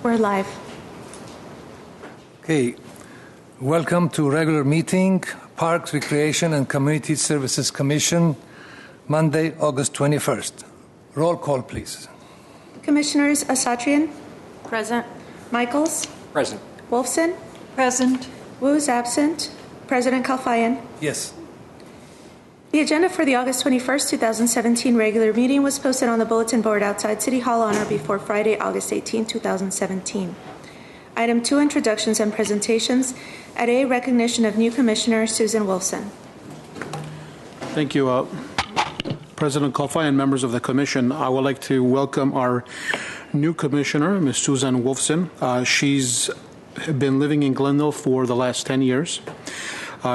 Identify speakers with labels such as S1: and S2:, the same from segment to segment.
S1: We're live.
S2: Okay, welcome to regular meeting, Parks, Recreation and Community Services Commission, Monday, August 21st. Roll call, please.
S1: Commissioners Asatrian?
S3: Present.
S1: Michaels?
S4: Present.
S1: Wolfson?
S3: Present.
S1: Wu is absent. President Kalfayan?
S2: Yes.
S1: The agenda for the August 21st, 2017 regular meeting was posted on the bulletin board outside City Hall on or before Friday, August 18, 2017. Item 2, introductions and presentations. At A, recognition of new Commissioner Susan Wolfson.
S5: Thank you, President Kalfai and members of the Commission. I would like to welcome our new Commissioner, Ms. Susan Wolfson. She's been living in Glendale for the last 10 years.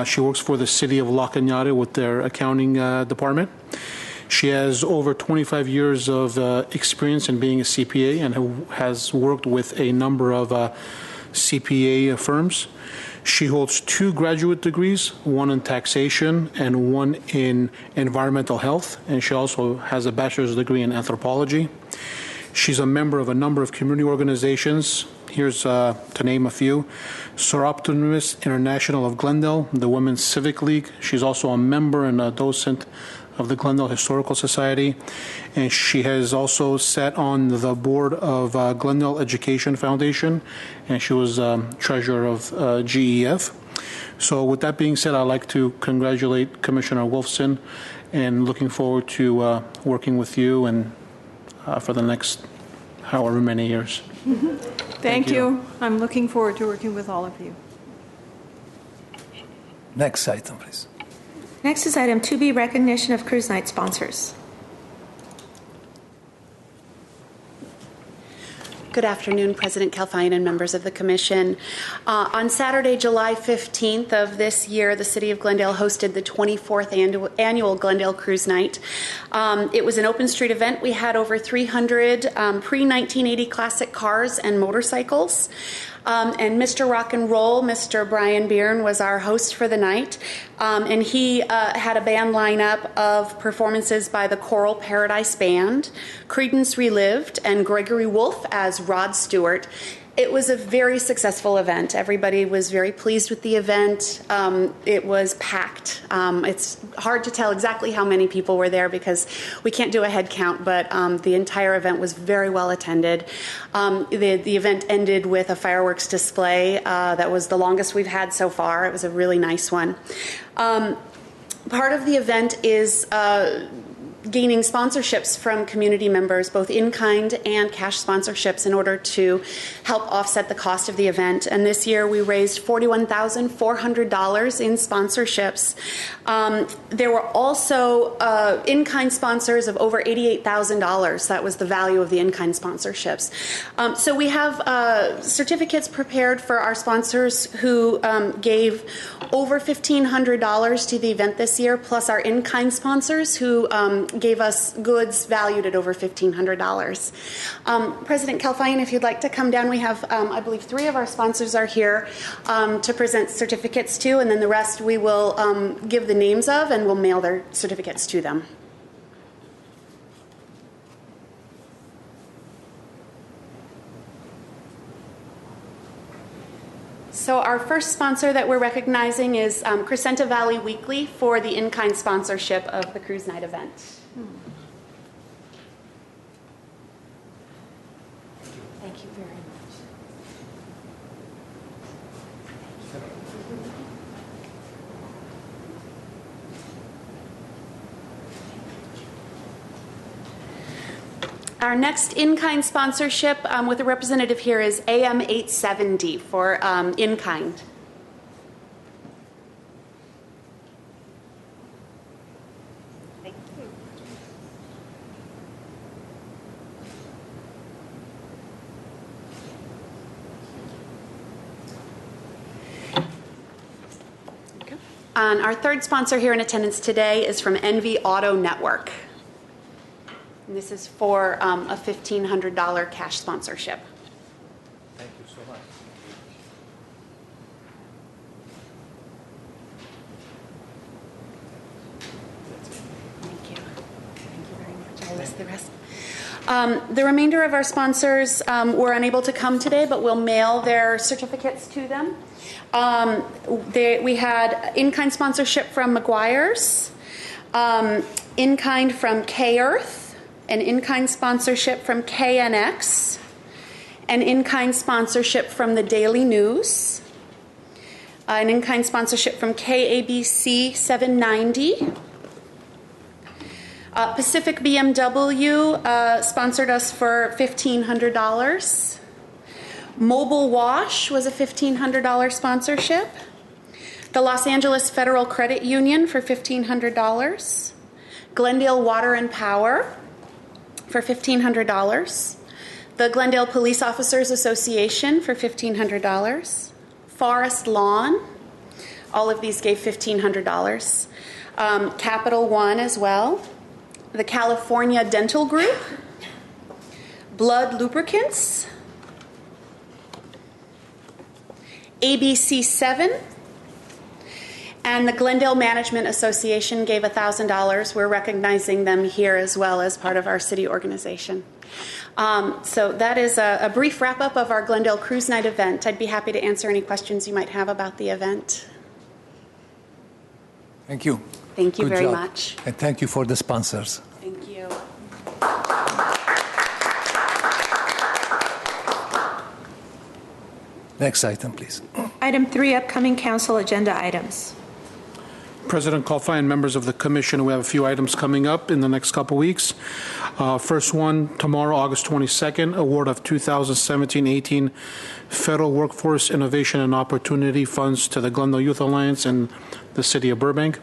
S5: She works for the City of La Cañada with their accounting department. She has over 25 years of experience in being a CPA and has worked with a number of CPA firms. She holds 2 graduate degrees, one in taxation and one in environmental health, and she also has a bachelor's degree in anthropology. She's a member of a number of community organizations. Here's to name a few: Soroptimist International of Glendale, the Women's Civic League. She's also a member and a docent of the Glendale Historical Society, and she has also sat on the board of Glendale Education Foundation, and she was treasurer of GEF. So with that being said, I'd like to congratulate Commissioner Wolfson and looking forward to working with you and for the next however many years.
S3: Thank you. I'm looking forward to working with all of you.
S2: Next item, please.
S1: Next is item 2B, recognition of cruise night sponsors.
S6: Good afternoon, President Kalfayan and members of the Commission. On Saturday, July 15th of this year, the City of Glendale hosted the 24th annual Glendale Cruise Night. It was an open street event. We had over 300 pre-1980 classic cars and motorcycles. And Mr. Rock and Roll, Mr. Brian Byrne, was our host for the night. And he had a band lineup of performances by the Choral Paradise Band, Creedence Relived, and Gregory Wolf as Rod Stewart. It was a very successful event. Everybody was very pleased with the event. It was packed. It's hard to tell exactly how many people were there because we can't do a head count, but the entire event was very well attended. The event ended with a fireworks display that was the longest we've had so far. It was a really nice one. Part of the event is gaining sponsorships from community members, both in-kind and cash sponsorships, in order to help offset the cost of the event. And this year we raised $41,400 in sponsorships. There were also in-kind sponsors of over $88,000. That was the value of the in-kind sponsorships. So we have certificates prepared for our sponsors who gave over $1,500 to the event this year, plus our in-kind sponsors who gave us goods valued at over $1,500. President Kalfayan, if you'd like to come down, we have, I believe, 3 of our sponsors are here to present certificates to, and then the rest we will give the names of and we'll mail their certificates to them. So our first sponsor that we're recognizing is Crescenta Valley Weekly for the in-kind sponsorship of the Cruise Night event. Thank you very much. Our next in-kind sponsorship with a representative here is AM 870 for in-kind. Thank you. Okay. And our third sponsor here in attendance today is from Envy Auto Network. And this is for a $1,500 cash sponsorship.
S2: Thank you so much.
S6: Thank you. Thank you very much. I'll list the rest. The remainder of our sponsors were unable to come today, but we'll mail their certificates to them. We had in-kind sponsorship from McGuire's, in-kind from K-Earth, an in-kind sponsorship from KNX, an in-kind sponsorship from the Daily News, an in-kind sponsorship from KABC 790. Pacific BMW sponsored us for $1,500. Mobile Wash was a $1,500 sponsorship. The Los Angeles Federal Credit Union for $1,500. Glendale Water and Power for $1,500. The Glendale Police Officers Association for $1,500. Forest Lawn, all of these gave $1,500. Capital One as well. The California Dental Group, Blood Lubricants, ABC 7, and the Glendale Management Association gave $1,000. We're recognizing them here as well as part of our city organization. So that is a brief wrap-up of our Glendale Cruise Night event. I'd be happy to answer any questions you might have about the event.
S2: Thank you.
S6: Thank you
S2: Good
S6: very
S2: job.
S6: much.
S2: And thank you for the sponsors.
S6: Thank you.
S2: Next item, please.
S1: Item 3, upcoming council agenda items.
S5: President Kalfai and members of the commission, we have a few items coming up in the next couple weeks. First one, tomorrow, August 22nd, award of 2017-18 Federal Workforce Innovation and Opportunity Funds to the Glendale Youth Alliance and the City of Burbank.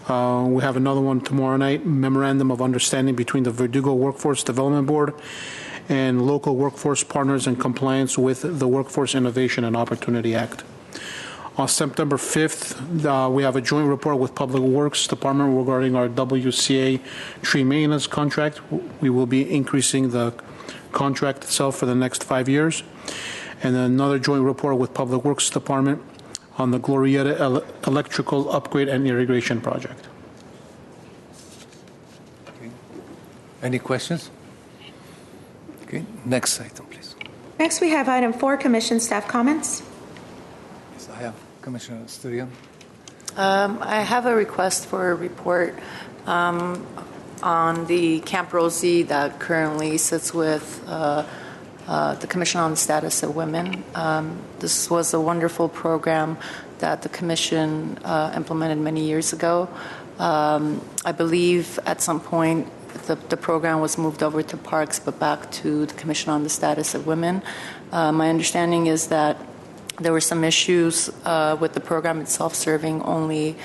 S5: We have another one tomorrow night, Memorandum of Understanding between the Verdugo Workforce Development Board and local workforce partners in compliance with the Workforce Innovation and Opportunity Act. On September 5th, we have a joint report with Public Works Department regarding our WCA tree maintenance contract. We will be increasing the contract itself for the next 5 years. And then another joint report with Public Works Department on the Glorieta electrical upgrade and irrigation project.
S2: Okay. Any questions? Okay. Next item, please.
S1: Next, we have item 4, commission staff comments.
S2: Yes, I have Commissioner Sturian.
S4: I have a request for a report on the Camp Rosie that currently sits with the Commission on the Status of Women. This was a wonderful program that the Commission implemented many years ago. I believe at some point the program was moved over to Parks, but back to the Commission on the Status of Women. My understanding is that there were some issues with the program itself serving only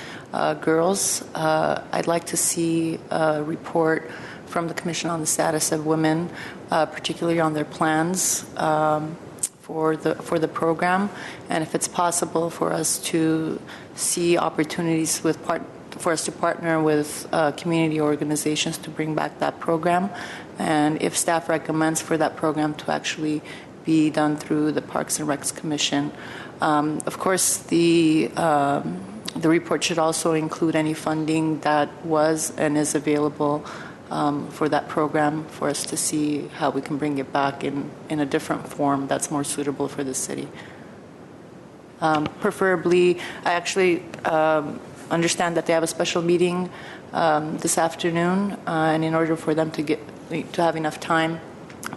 S4: girls. I'd like to see a report from the Commission on the Status of Women, particularly on their plans for the program, and if it's possible for us to see opportunities for us to partner with community organizations to bring back that program, and if staff recommends for that program to actually be done through the Parks and Recs Commission. Of course, the report should also include any funding that was and is available for that program for us to see how we can bring it back in a different form that's more suitable for the city. Preferably, I actually understand that they have a special meeting this afternoon, and in order for them to have enough time,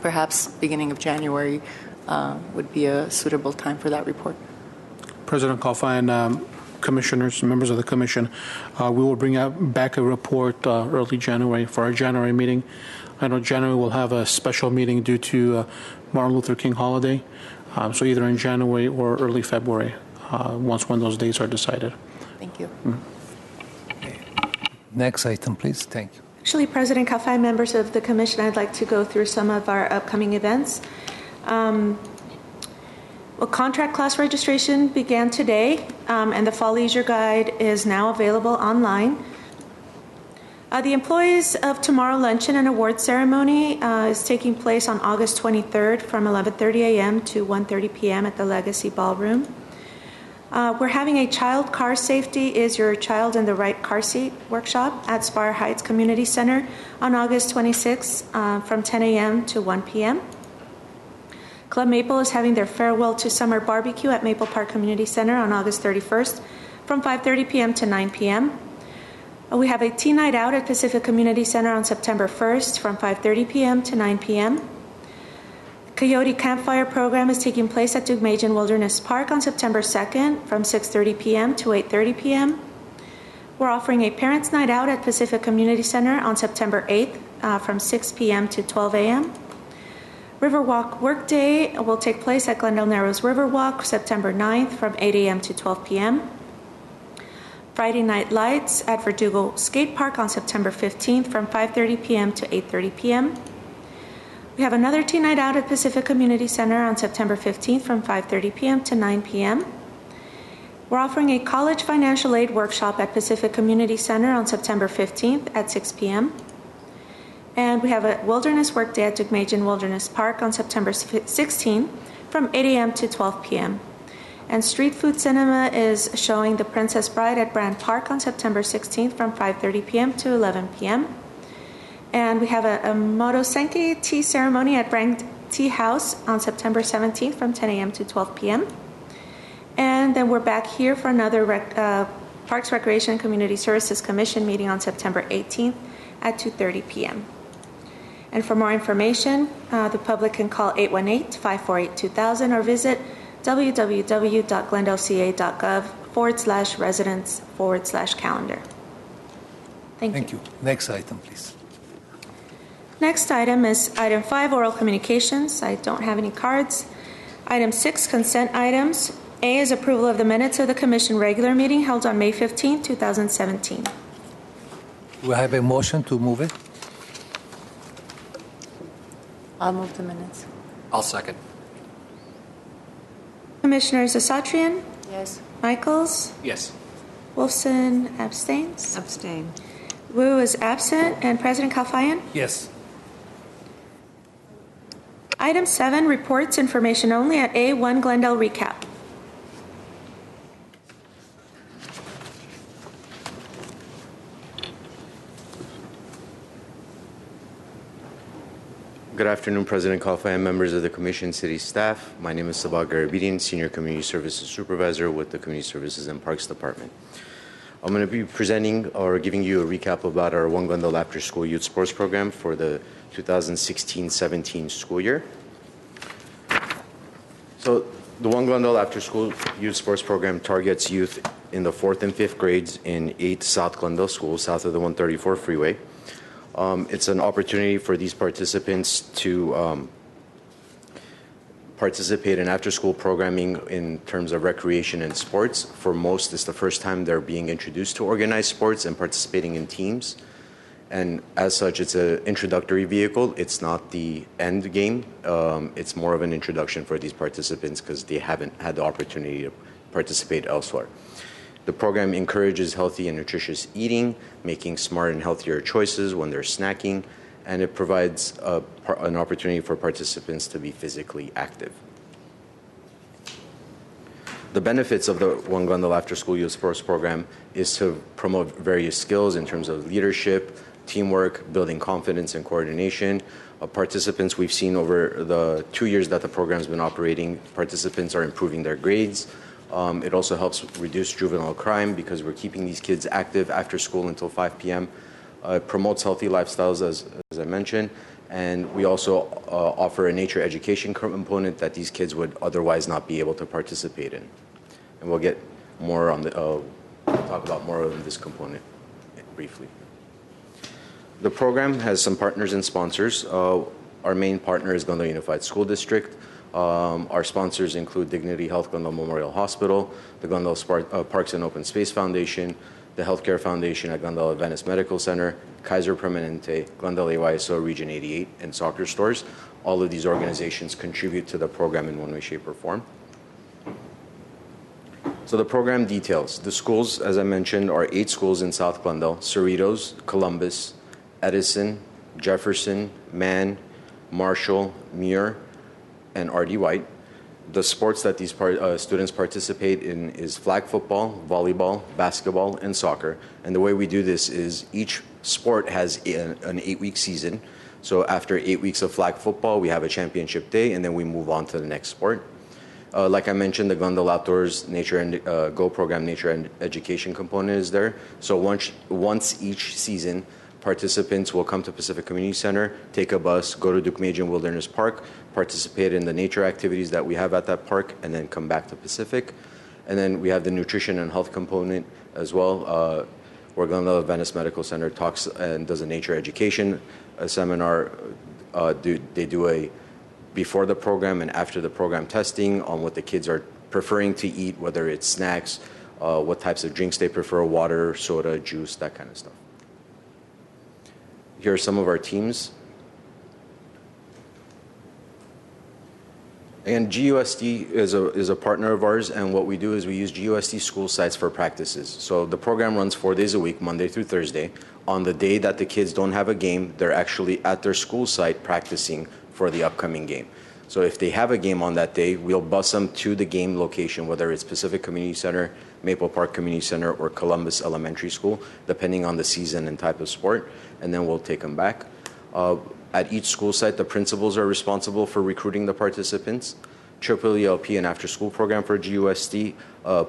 S4: perhaps beginning of January would be a suitable time for that report.
S5: President Kalfai and commissioners, members of the commission, we will bring back a report early January for our January meeting. I know January will have a special meeting due to Martin Luther King holiday, so either in January or early February, when those dates are decided.
S4: Thank you.
S2: Next item, please. Thank you.
S1: Actually, President Kalfai, members of the commission, I'd like to go through some of our upcoming events. Contract class registration began today, and the Fall Leisure Guide is now available online. The Employees of Tomorrow Luncheon and Award Ceremony is taking place on August 23rd from 11:30 a.m. to 1:30 p.m. at the Legacy Ballroom. We're having a child car safety is your child in the right car seat workshop at Spire Heights Community Center on August 26th from 10 a.m. to 1 p.m. Club Maple is having their farewell to summer barbecue at Maple Park Community Center on August 31st from 5:30 p.m. to 9 p.m. We have a tea night out at Pacific Community Center on September 1st from 5:30 p.m. to 9 p.m. Coyote Campfire program is taking place at Dugmajan Wilderness Park on September 2nd from 6:30 p.m. to 8:30 p.m. We're offering a Parents' Night Out at Pacific Community Center on September 8th from 6 p.m. to 12 a.m. Riverwalk Workday will take place at Glendale Narrows Riverwalk September 9th from 8 a.m. to 12 p.m. Friday Night Lights at Verdugo Skate Park on September 15th from 5:30 p.m. to 8:30 p.m. We have another tea night out at Pacific Community Center on September 15th from 5:30 p.m. to 9 p.m. We're offering a college financial aid workshop at Pacific Community Center on September 15th at 6 p.m. And we have a Wilderness Workday at Dugmajan Wilderness Park on September 16th from 8 a.m. to 12 p.m. And Street Food Cinema is showing The Princess Bride at Brand Park on September 16th from 5:30 p.m. to 11 p.m. And we have a Motosenki tea ceremony at Brand Tea House on September 17th from 10 a.m. to 12 p.m. And then we're back here for another Parks, Recreation, and Community Services Commission meeting on September 18th at 2:30 p.m. And for more information, the public can call 818-548-2000 or visit www.glendalecA.gov/residents/calendar. Thank you.
S2: Next item, please.
S1: Next item is item 5, oral communications. I don't have any cards. Item 6, consent items. A is approval of the minutes of the commission regular meeting held on May 15, 2017.
S2: We have a motion to move it.
S4: I'll move the minutes.
S7: I'll second.
S1: Commissioners Asatrian,
S4: Yes.
S1: Michaels,
S7: Yes.
S1: Wolfson abstains.
S3: Abstain.
S1: Wu is absent, and President Kalfayan.
S2: Yes.
S1: Item 7, reports, information only at A1 Glendale recap.
S8: Good afternoon, President Kalfa and members of the Commission, City staff. My name is Sabah Garabedian, Senior Community Services Supervisor with the Community Services and Parks Department. I'm going to be presenting or giving you a recap about our One Glendale After School Youth Sports Program for the 2016-17 school year. So the One Glendale After School Youth Sports Program targets youth in the 4th and 5th grades in 8 South Glendale schools south of the 134 freeway. It's an opportunity for these participants to participate in after-school programming in terms of recreation and sports. For most, it's the first time they're being introduced to organized sports and participating in teams. And as such, it's an introductory vehicle. It's not the end game. It's more of an introduction for these participants because they haven't had the opportunity to participate elsewhere. The program encourages healthy and nutritious eating, making smart and healthier choices when they're snacking, and it provides an opportunity for participants to be physically active. The benefits of the One Glendale After School Youth Sports Program is to promote various skills in terms of leadership, teamwork, building confidence and coordination. Participants we've seen over the 2 years that the program's been operating, participants are improving their grades. It also helps reduce juvenile crime because we're keeping these kids active after school until 5 p.m. It promotes healthy lifestyles, as I mentioned, and we also offer a nature education component that these kids would otherwise not be able to participate in. And we'll get more on talk about more of this component briefly. The program has some partners and sponsors. Our main partner is Glendale Unified School District. Our sponsors include Dignity Health Glendale Memorial Hospital, the Glendale Parks and Open Space Foundation, the Healthcare Foundation at Glendale Adventist Medical Center, Kaiser Permanente, Glendale AYSO Region 88, and soccer stores. All of these organizations contribute to the program in one way, shape, or form. So the program details. The schools, as I mentioned, are 8 schools in South Glendale: Cerritos, Columbus, Edison, Jefferson, Mann, Marshall, Muir, and R.D. White. The sports that these students participate in is flag football, volleyball, basketball, and soccer. And the way we do this is each sport has an 8-week season. So after 8 weeks of flag football, we have a championship day, and then we move on to the next sport. Like I mentioned, the Glendale Outdoors Nature and Go program Nature and Education component is there. So once each season, participants will come to Pacific Community Center, take a bus, go to Duke-Majan Wilderness Park, participate in the nature activities that we have at that park, and then come back to Pacific. And then we have the nutrition and health component as well, where Glendale Adventist Medical Center talks and does a nature education seminar. They do a before the program and after the program testing on what the kids are preferring to eat, whether it's snacks, what types of drinks they prefer, water, soda, juice, that kind of stuff. Here are some of our teams. And GUSD is a partner of ours, and what we do is we use GUSD school sites for practices. So the program runs 4 days a week, Monday through Thursday. On the day that the kids don't have a game, they're actually at their school site practicing for the upcoming game. So if they have a game on that day, we'll bus them to the game location, whether it's Pacific Community Center, Maple Park Community Center, or Columbus Elementary School, depending on the season and type of sport, and then we'll take them back. At each school site, the principals are responsible for recruiting the participants. ELP, an after-school program for GUSD,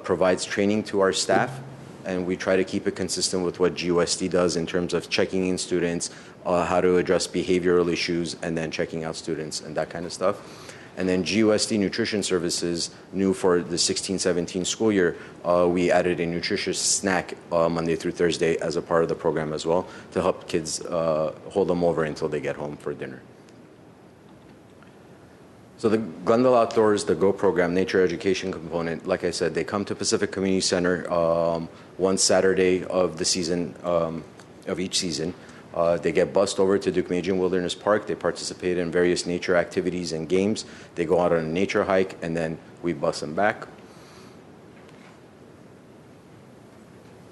S8: provides training to our staff, and we try to keep it consistent with what GUSD does in terms of checking in students, how to address behavioral issues, and then checking out students and that kind of stuff. And then GUSD Nutrition Services, new for the 16-17 school year, we added a nutritious snack Monday through Thursday as a part of the program as well to help kids hold them over until they get home for dinner. So the Glendale Outdoors, the GO program, nature education component, like I said, they come to Pacific Community Center one Saturday of the season, of each season. They get bused over to Duke-Majan Wilderness Park. They participate in various nature activities and games. They go out on a nature hike, and then we bus them back.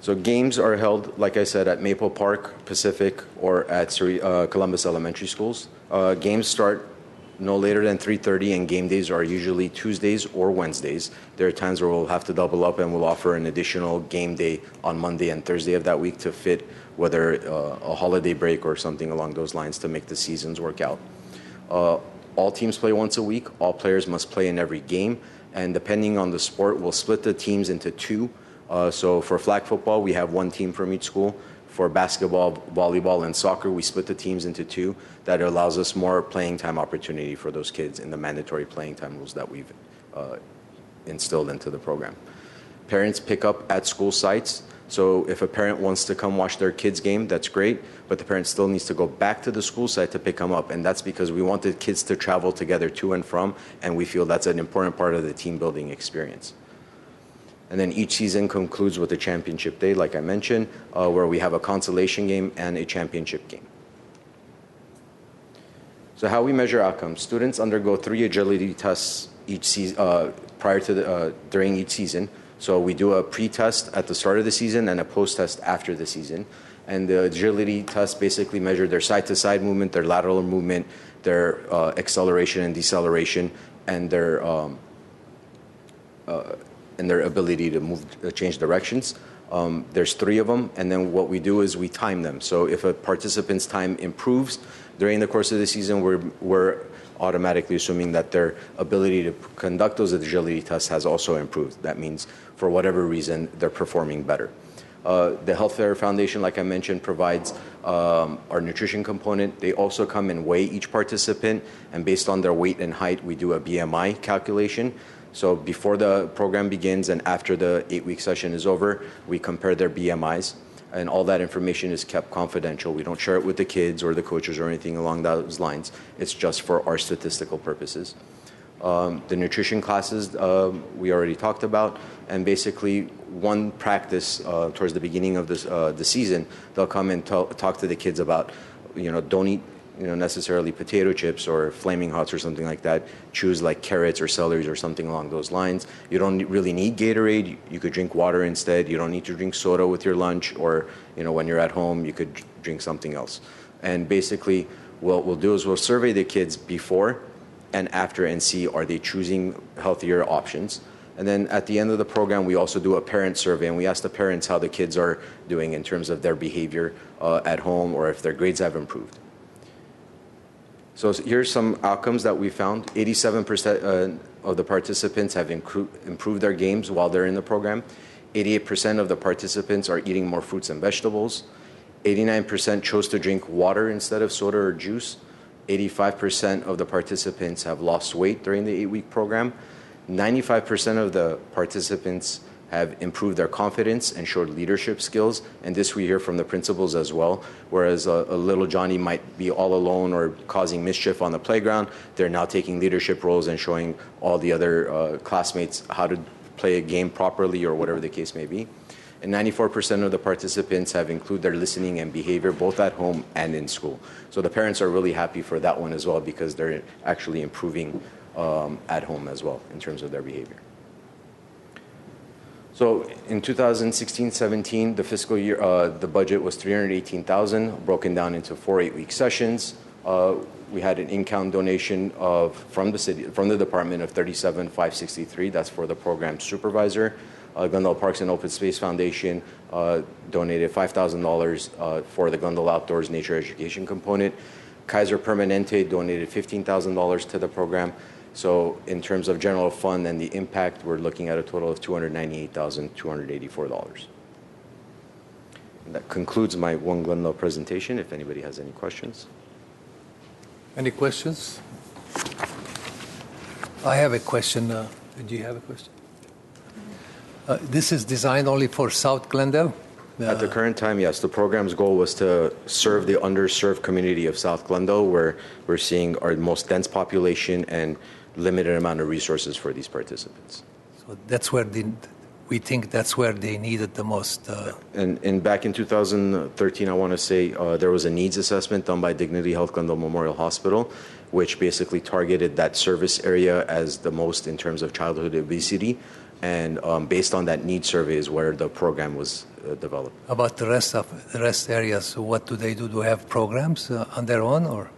S8: So games are held, like I said, at Maple Park, Pacific, or at Columbus Elementary Schools. Games start no later than 3:30, and game days are usually Tuesdays or Wednesdays. There are times where we'll have to double up and we'll offer an additional game day on Monday and Thursday of that week to fit whether a holiday break or something along those lines to make the seasons work out. All teams play once a week. All players must play in every game, and depending on the sport, we'll split the teams into two. So for flag football, we have one team from each school. For basketball, volleyball, and soccer, we split the teams into two. That allows us more playing time opportunity for those kids in the mandatory playing time rules that we've instilled into the program. Parents pick up at school sites. So if a parent wants to come watch their kid's game, that's great, but the parent still needs to go back to the school site to pick them up, and that's because we want the kids to travel together to and from, and we feel that's an important part of the team building experience. And then each season concludes with a championship day, like I mentioned, where we have a consolation game and a championship game. So how we measure outcomes. Students undergo 3 agility tests each season, during each season. So we do a pre-test at the start of the season and a post-test after the season. And the agility tests basically measure their side-to-side movement, their lateral movement, their acceleration and deceleration, and their ability to move, change directions. There's 3 of them, and then what we do is we time them. So if a participant's time improves during the course of the season, we're automatically assuming that their ability to conduct those agility tests has also improved. That means for whatever reason, they're performing better. The Health Fair Foundation, like I mentioned, provides our nutrition component. They also come and weigh each participant, and based on their weight and height, we do a BMI calculation. So before the program begins and after the 8-week session is over, we compare their BMIs, and all that information is kept confidential. We don't share it with the kids or the coaches or anything along those lines. It's just for our statistical purposes. The nutrition classes we already talked about, and basically one practice towards the beginning of the season, they'll come and talk to the kids about, don't eat necessarily potato chips or Flaming Hots or something like that. Choose like carrots or celery or something along those lines. You don't really need Gatorade. You could drink water instead. You don't need to drink soda with your lunch, or when you're at home, you could drink something else. And basically what we'll do is we'll survey the kids before and after and see, are they choosing healthier options? And then at the end of the program, we also do a parent survey, and we ask the parents how the kids are doing in terms of their behavior at home or if their grades have improved. So here's some outcomes that we found. 87% of the participants have improved their games while they're in the program. 88% of the participants are eating more fruits and vegetables. 89% chose to drink water instead of soda or juice. 85% of the participants have lost weight during the 8-week program. 95% of the participants have improved their confidence and showed leadership skills, and this we hear from the principals as well. Whereas a little Johnny might be all alone or causing mischief on the playground, they're now taking leadership roles and showing all the other classmates how to play a game properly or whatever the case may be. And 94% of the participants have included their listening and behavior both at home and in school. So the parents are really happy for that one as well, because they're actually improving at home as well in terms of their behavior. So in 2016-17, the fiscal year, the budget was $318,000, broken down into 4 8-week sessions. We had an in-kind donation from the department of $37,563. That's for the program supervisor. Glendale Parks and Open Space Foundation donated $5,000 for the Glendale Outdoors Nature Education component. Kaiser Permanente donated $15,000 to the program. So in terms of general fund and the impact, we're looking at a total of $298,284. And that concludes my One Glendale presentation, if anybody has any questions.
S2: Any questions? I have a question. Do you have a question? This is designed only for South Glendale?
S8: At the current time, yes. The program's goal was to serve the underserved community of South Glendale, where we're seeing our most dense population and limited amount of resources for these participants.
S2: So that's where we think that's where they need it the most.
S8: And back in 2013, I want to say there was a needs assessment done by Dignity Health Glendale Memorial Hospital, which basically targeted that service area as the most in terms of childhood obesity. And based on that needs survey is where the program was developed.
S2: About the rest areas, what do they do? Do they have programs on their own, or?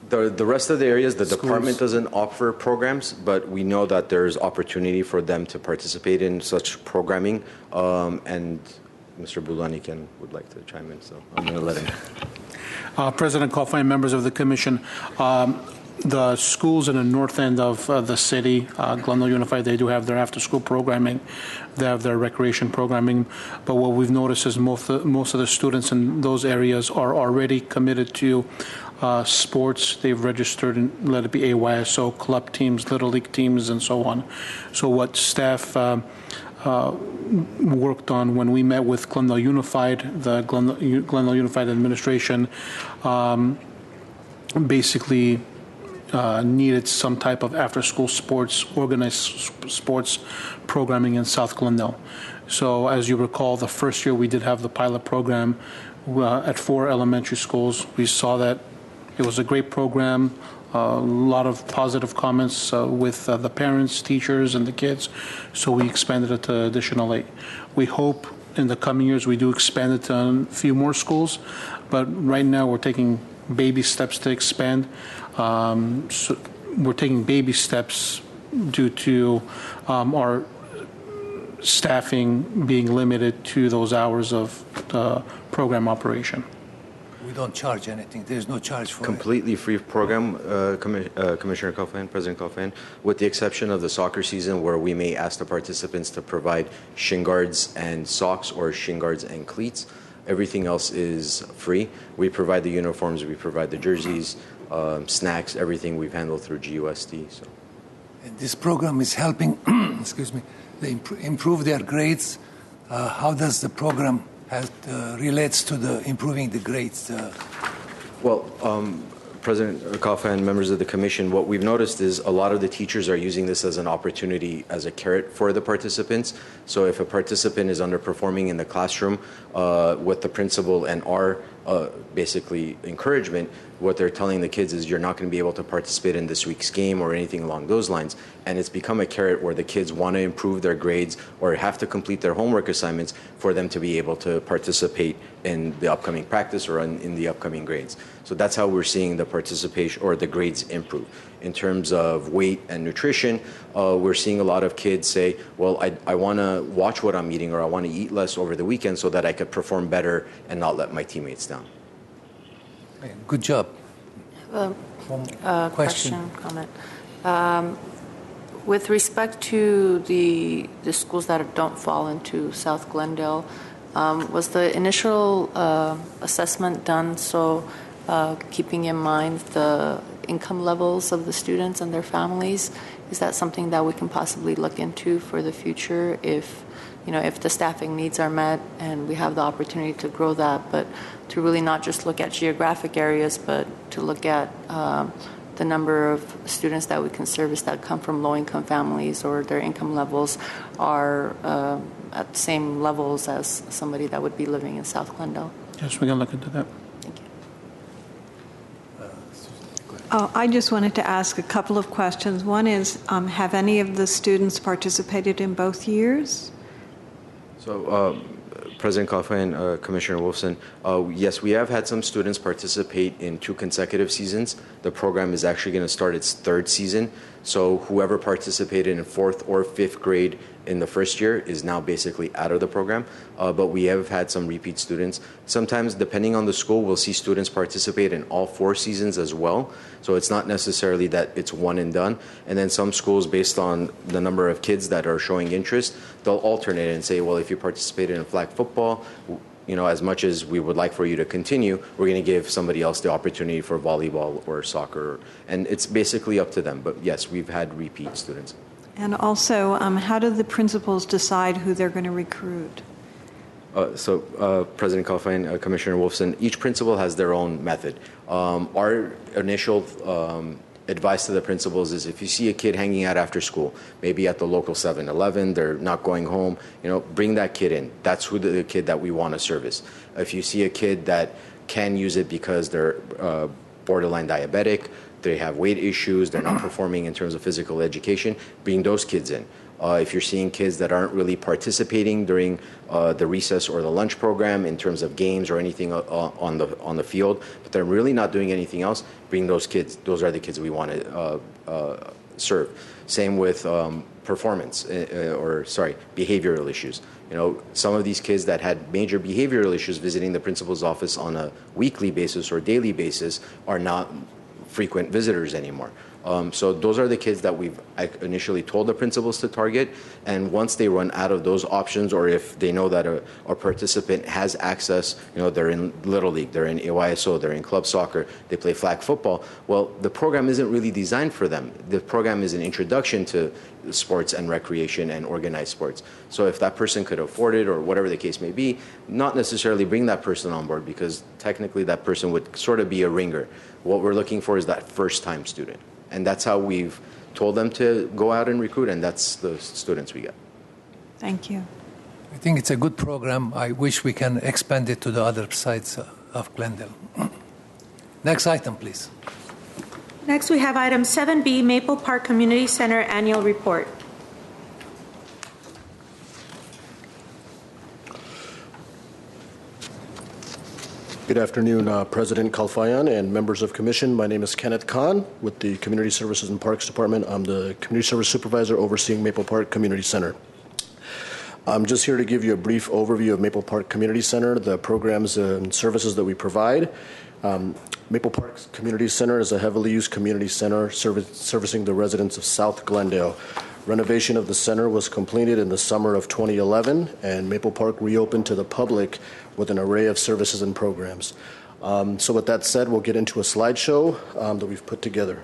S8: The rest of the areas, the
S2: Schools.
S8: department doesn't offer programs, but we know that there's opportunity for them to participate in such programming. And Mr. Bulanikan would like to chime in, so I'm going to let him.
S5: President Kalfai, members of the commission, the schools in the north end of the city, Glendale Unified, they do have their after-school programming. They have their recreation programming. But what we've noticed is most of the students in those areas are already committed to sports. They've registered in, let it be AYSO, club teams, Little League teams, and so on. So what staff worked on when we met with Glendale Unified, the Glendale Unified administration, basically needed some type of after-school sports, organized sports programming in South Glendale. So as you recall, the first year we did have the pilot program at 4 elementary schools. We saw that it was a great program, a lot of positive comments with the parents, teachers, and the kids. So we expanded it to additional 8. We hope in the coming years we do expand it to a few more schools, but right now we're taking baby steps to expand. So we're taking baby steps due to our staffing being limited to those hours of the program operation.
S2: We don't charge anything. There's no charge for
S8: Completely free program, Commissioner Kalfan, President Kalfan, with the exception of the soccer season where we may ask the participants to provide shin guards and socks or shin guards and cleats. Everything else is free. We provide the uniforms, we provide the jerseys, snacks, everything we've handled through GUSD. So.
S2: And this program is helping, excuse me, they improve their grades. How does the program relates to the improving the grades?
S8: Well, President Kalfa and members of the commission, what we've noticed is a lot of the teachers are using this as an opportunity, as a carrot for the participants. So if a participant is underperforming in the classroom, what the principal and our basically encouragement, what they're telling the kids is you're not going to be able to participate in this week's game or anything along those lines. And it's become a carrot where the kids want to improve their grades or have to complete their homework assignments for them to be able to participate in the upcoming practice or in the upcoming grades. So that's how we're seeing the participation or the grades improve. In terms of weight and nutrition, we're seeing a lot of kids say, well, I want to watch what I'm eating or I want to eat less over the weekend so that I could perform better and not let my teammates down.
S2: Good job.
S4: Question, comment. With respect to the schools that don't fall into South Glendale, was the initial assessment done so keeping in mind the income levels of the students and their families? Is that something that we can possibly look into for the future if the staffing needs are met and we have the opportunity to grow that, but to really not just look at geographic areas, but to look at the number of students that we can service that come from low-income families or their income levels are at the same levels as somebody that would be living in South Glendale.
S5: Yes, we can look into that.
S4: Thank you.
S3: I just wanted to ask a couple of questions. One is, have any of the students participated in both years?
S8: So, President Kaufman, Commissioner Wolfson, yes, we have had some students participate in 2 consecutive seasons. The program is actually going to start its 3rd season. So whoever participated in 4th or 5th grade in the first year is now basically out of the program. But we have had some repeat students. Sometimes, depending on the school, we'll see students participate in all 4 seasons as well. So it's not necessarily that it's one and done. And then some schools, based on the number of kids that are showing interest, they'll alternate and say, well, if you participated in flag football, as much as we would like for you to continue, we're going to give somebody else the opportunity for volleyball or soccer. And it's basically up to them. But yes, we've had repeat students.
S3: And also, how do the principals decide who they're going to recruit?
S8: President Kaufman, Commissioner Wolfson, each principal has their own method. Our initial advice to the principals is if you see a kid hanging out after school, maybe at the local 7-Eleven, they're not going home, bring that kid in. That's who the kid that we want to service. If you see a kid that can use it because they're borderline diabetic, they have weight issues, they're not performing in terms of physical education, bring those kids in. If you're seeing kids that aren't really participating during the recess or the lunch program in terms of games or anything on the field, but they're really not doing anything else, bring those kids. Those are the kids we want to serve. Same with behavioral issues. Some of these kids that had major behavioral issues visiting the principal's office on a weekly basis or daily basis are not frequent visitors anymore. So those are the kids that we've initially told the principals to target, and once they run out of those options, or if they know that a participant has access, they're in Little League, they're in AYSO, they're in club soccer, they play flag football, well, the program isn't really designed for them. The program is an introduction to sports and recreation and organized sports. So if that person could afford it or whatever the case may be, not necessarily bring that person on board because technically that person would sort of be a ringer. What we're looking for is that first-time student. And that's how we've told them to go out and recruit, and that's the students we get.
S3: Thank you.
S2: I think it's a good program. I wish we can expand it to the other sides of Glendale. Next item, please.
S1: Next, we have item 7B, Maple Park Community Center Annual Report.
S7: Good afternoon, President Kalfayan and members of Commission. My name is Kenneth Kahn with the Community Services and Parks Department. I'm the Community Service Supervisor overseeing Maple Park Community Center. I'm just here to give you a brief overview of Maple Park Community Center, the programs and services that we provide. Maple Park Community Center is a heavily used community center servicing the residents of South Glendale. Renovation of the center was completed in the summer of 2011, and Maple Park reopened to the public with an array of services and programs. So with that said, we'll get into a slideshow that we've put together.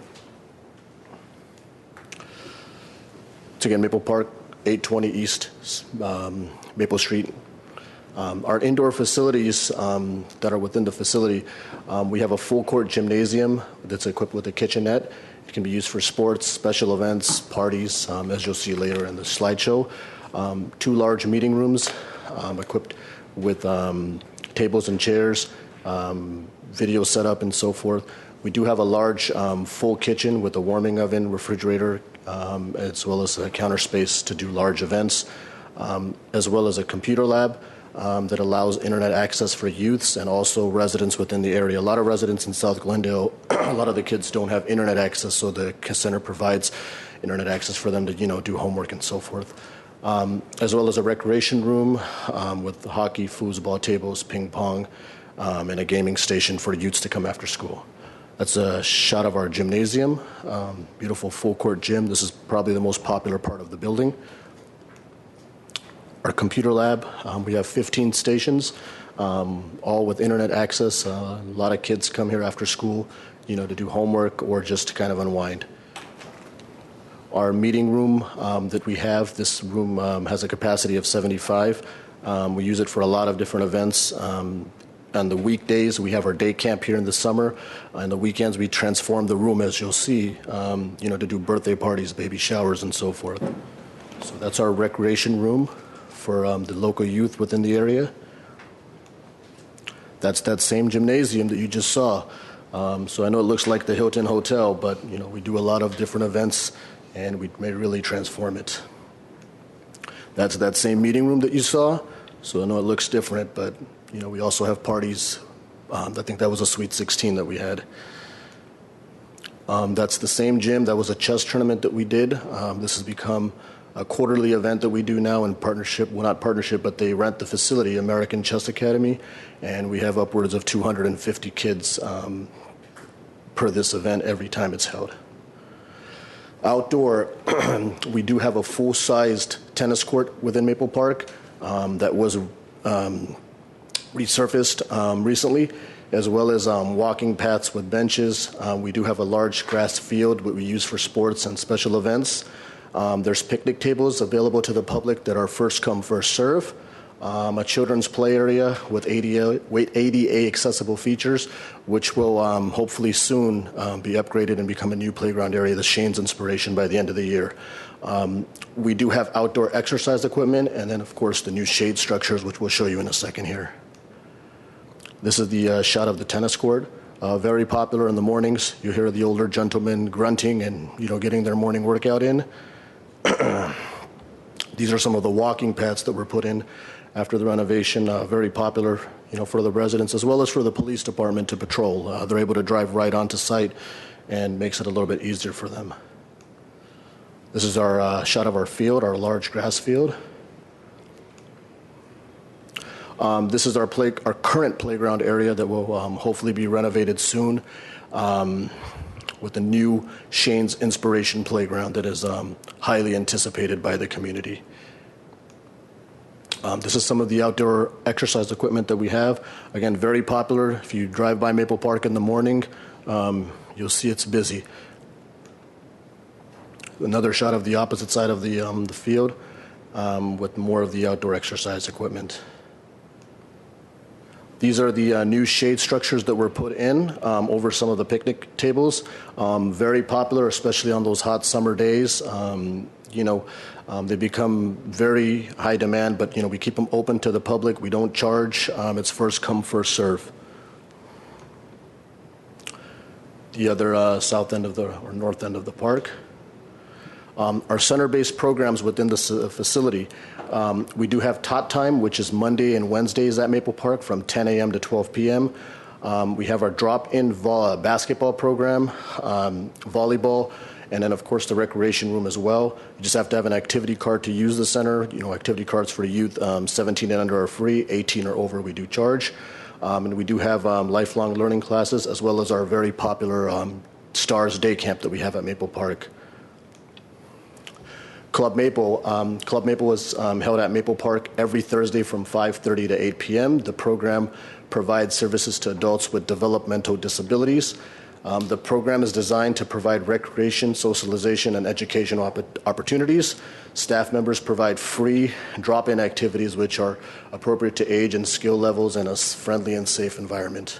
S7: It's again Maple Park, 820 East Maple Street. Our indoor facilities that are within the facility, we have a full court gymnasium that's equipped with a kitchenette. It can be used for sports, special events, parties, as you'll see later in the slideshow. 2 large meeting rooms equipped with tables and chairs, video setup, and so forth. We do have a large full kitchen with a warming oven, refrigerator, as well as a counter space to do large events, as well as a computer lab that allows internet access for youths and also residents within the area. A lot of residents in South Glendale, a lot of the kids don't have internet access, so the center provides internet access for them to, do homework and so forth. As well as a recreation room with hockey, foosball tables, ping pong, and a gaming station for youths to come after school. That's a shot of our gymnasium, beautiful full court gym. This is probably the most popular part of the building. Our computer lab, we have 15 stations, all with internet access. A lot of kids come here after school, to do homework or just to kind of unwind. Our meeting room that we have, this room has a capacity of 75. We use it for a lot of different events. On the weekdays, we have our day camp here in the summer. On the weekends, we transform the room, as you'll see, to do birthday parties, baby showers, and so forth. So that's our recreation room for the local youth within the area. That's that same gymnasium that you just saw. So I know it looks like the Hilton Hotel, but we do a lot of different events, and we may really transform it. That's that same meeting room that you saw. So I know it looks different, but we also have parties. I think that was a Sweet 16 that we had. That's the same gym. That was a chess tournament that we did. This has become a quarterly event that we do now in partnership, well, not partnership, but they rent the facility, American Chess Academy, and we have upwards of 250 kids per this event every time it's held. Outdoor, we do have a full-sized tennis court within Maple Park that was resurfaced recently, as well as walking paths with benches. We do have a large grass field that we use for sports and special events. There's picnic tables available to the public that are first come, first serve. A children's play area with ADA accessible features, which will hopefully soon be upgraded and become a new playground area, the Shane's Inspiration, by the end of the year. We do have outdoor exercise equipment, and then, of course, the new shade structures, which we'll show you in a second here. This is the shot of the tennis court. Very popular in the mornings. You hear the older gentlemen grunting and, getting their morning workout in. These are some of the walking paths that were put in after the renovation. Very popular, for the residents as well as for the police department to patrol. They're able to drive right onto site and makes it a little bit easier for them. This is our shot of our field, our large grass field. This is our current playground area that will hopefully be renovated soon with the new Shane's Inspiration playground that is highly anticipated by the community. This is some of the outdoor exercise equipment that we have. Again, very popular. If you drive by Maple Park in the morning, you'll see it's busy. Another shot of the opposite side of the field with more of the outdoor exercise equipment. These are the new shade structures that were put in over some of the picnic tables. Very popular, especially on those hot summer days. They become very high demand, but we keep them open to the public. We don't charge. It's first come, first serve. The other south end of or north end of the park. Our center-based programs within the facility. We do have tot time, which is Monday and Wednesdays at Maple Park from 10 a.m. to 12 p.m. We have our drop-in basketball program, volleyball, and then, of course, the recreation room as well. You just have to have an activity card to use the center. Activity cards for youth, 17 and under are free, 18 or over we do charge. And we do have lifelong learning classes, as well as our very popular STARS Day Camp that we have at Maple Park. Club Maple is held at Maple Park every Thursday from 5:30 to 8 p.m. The program provides services to adults with developmental disabilities. The program is designed to provide recreation, socialization, and educational opportunities. Staff members provide free drop-in activities which are appropriate to age and skill levels in a friendly and safe environment.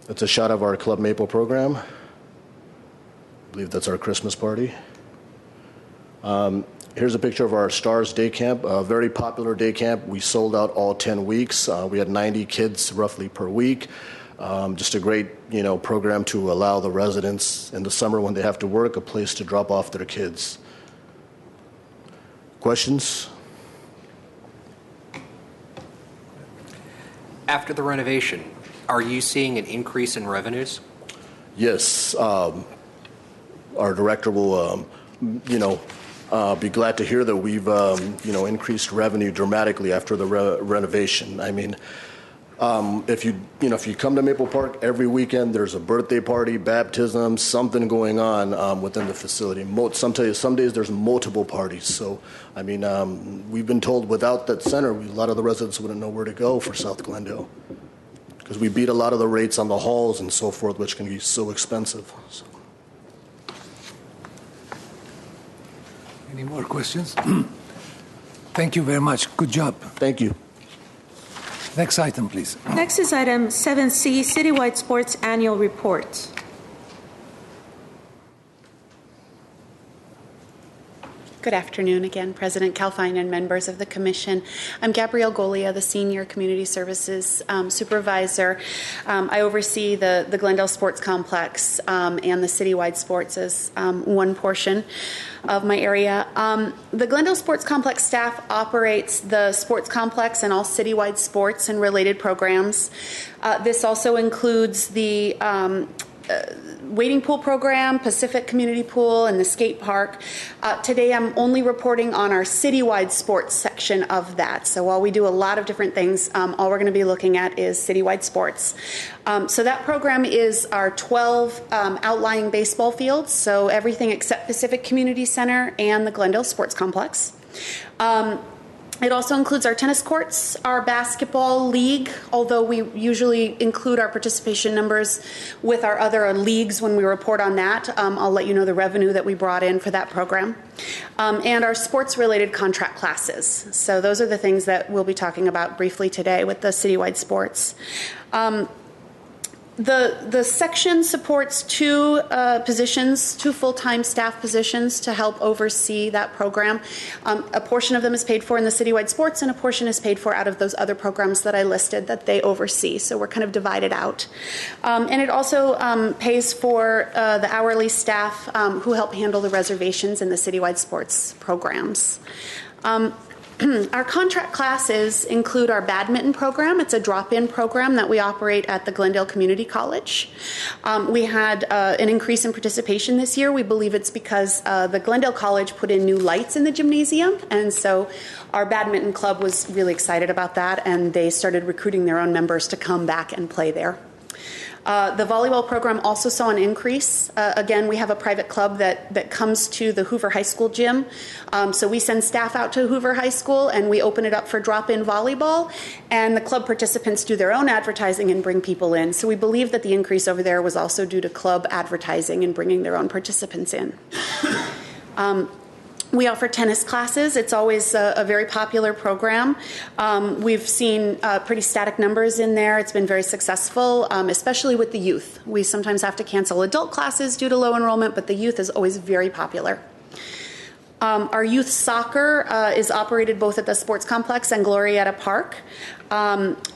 S7: That's a shot of our Club Maple program. I believe that's our Christmas party. Here's a picture of our Stars Day Camp, a very popular day camp. We sold out all 10 weeks. We had 90 kids roughly per week. Just a great, program to allow the residents in the summer when they have to work, a place to drop off their kids. Questions?
S9: After the renovation, are you seeing an increase in revenues?
S7: Yes. Our director will, be glad to hear that we've, increased revenue dramatically after the renovation. I mean, if you come to Maple Park every weekend, there's a birthday party, baptism, something going on within the facility. Some days there's multiple parties. So, I mean, we've been told without that center, a lot of the residents wouldn't know where to go for South Glendale because we beat a lot of the rates on the halls and so forth, which can be so expensive. So.
S2: Any more questions? Thank you very much. Good job.
S7: Thank you.
S2: Next item, please.
S1: Next is item 7C, Citywide Sports Annual Report.
S6: Good afternoon again, President Calfine and members of the Commission. I'm Gabrielle Golia, the Senior Community Services Supervisor. I oversee the Glendale Sports Complex and the Citywide Sports as one portion of my area. The Glendale Sports Complex staff operates the sports complex and all citywide sports and related programs. This also includes the wading pool program, Pacific Community Pool, and the skate park. Today I'm only reporting on our citywide sports section of that. So while we do a lot of different things, all we're going to be looking at is citywide sports. So that program is our 12 outlying baseball fields, so everything except Pacific Community Center and the Glendale Sports Complex. It also includes our tennis courts, our basketball league, although we usually include our participation numbers with our other leagues when we report on that. I'll let you know the revenue that we brought in for that program. And our sports-related contract classes. So those are the things that we'll be talking about briefly today with the citywide sports. The section supports two positions, two full-time staff positions to help oversee that program. A portion of them is paid for in the citywide sports, and a portion is paid for out of those other programs that I listed that they oversee. So we're kind of divided out. And it also pays for the hourly staff who help handle the reservations in the citywide sports programs. Our contract classes include our badminton program. It's a drop-in program that we operate at the Glendale Community College. We had an increase in participation this year. We believe it's because the Glendale College put in new lights in the gymnasium, and so our badminton club was really excited about that, and they started recruiting their own members to come back and play there. The volleyball program also saw an increase. Again, we have a private club that comes to the Hoover High School gym. So we send staff out to Hoover High School and we open it up for drop-in volleyball. And the club participants do their own advertising and bring people in. So we believe that the increase over there was also due to club advertising and bringing their own participants in. We offer tennis classes. It's always a very popular program. We've seen pretty static numbers in there. It's been very successful, especially with the youth. We sometimes have to cancel adult classes due to low enrollment, but the youth is always very popular. Our youth soccer is operated both at the sports complex and Glorietta Park.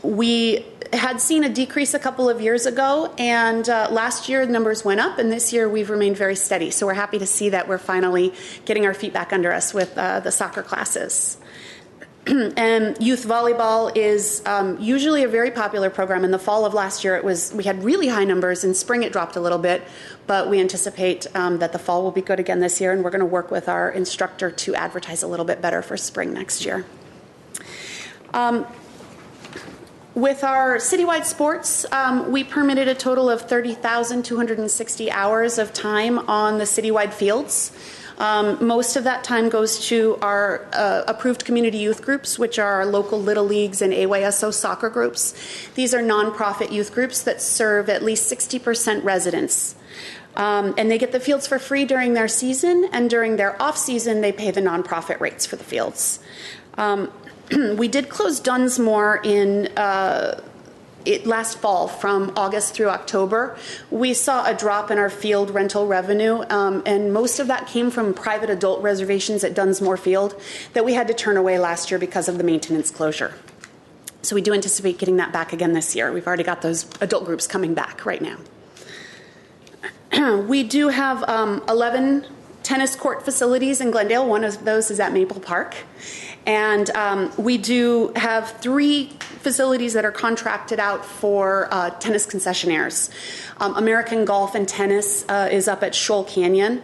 S6: We had seen a decrease a couple of years ago, and last year numbers went up, and this year we've remained very steady. So we're happy to see that we're finally getting our feet back under us with the soccer classes. And youth volleyball is usually a very popular program. In the fall of last year, we had really high numbers. In spring, it dropped a little bit, but we anticipate that the fall will be good again this year, and we're going to work with our instructor to advertise a little bit better for spring next year. With our citywide sports, we permitted a total of 30,260 hours of time on the citywide fields. Most of that time goes to our approved community youth groups, which are our local Little Leagues and AYSO soccer groups. These are nonprofit youth groups that serve at least 60% residents. And they get the fields for free during their season, and during their off-season, they pay the nonprofit rates for the fields. We did close Dunsmore in last fall, from August through October, we saw a drop in our field rental revenue, and most of that came from private adult reservations at Dunsmore Field that we had to turn away last year because of the maintenance closure. So we do anticipate getting that back again this year. We've already got those adult groups coming back right now. We do have 11 tennis court facilities in Glendale. One of those is at Maple Park. And we do have 3 facilities that are contracted out for tennis concessionaires. American Golf and Tennis is up at Shoal Canyon.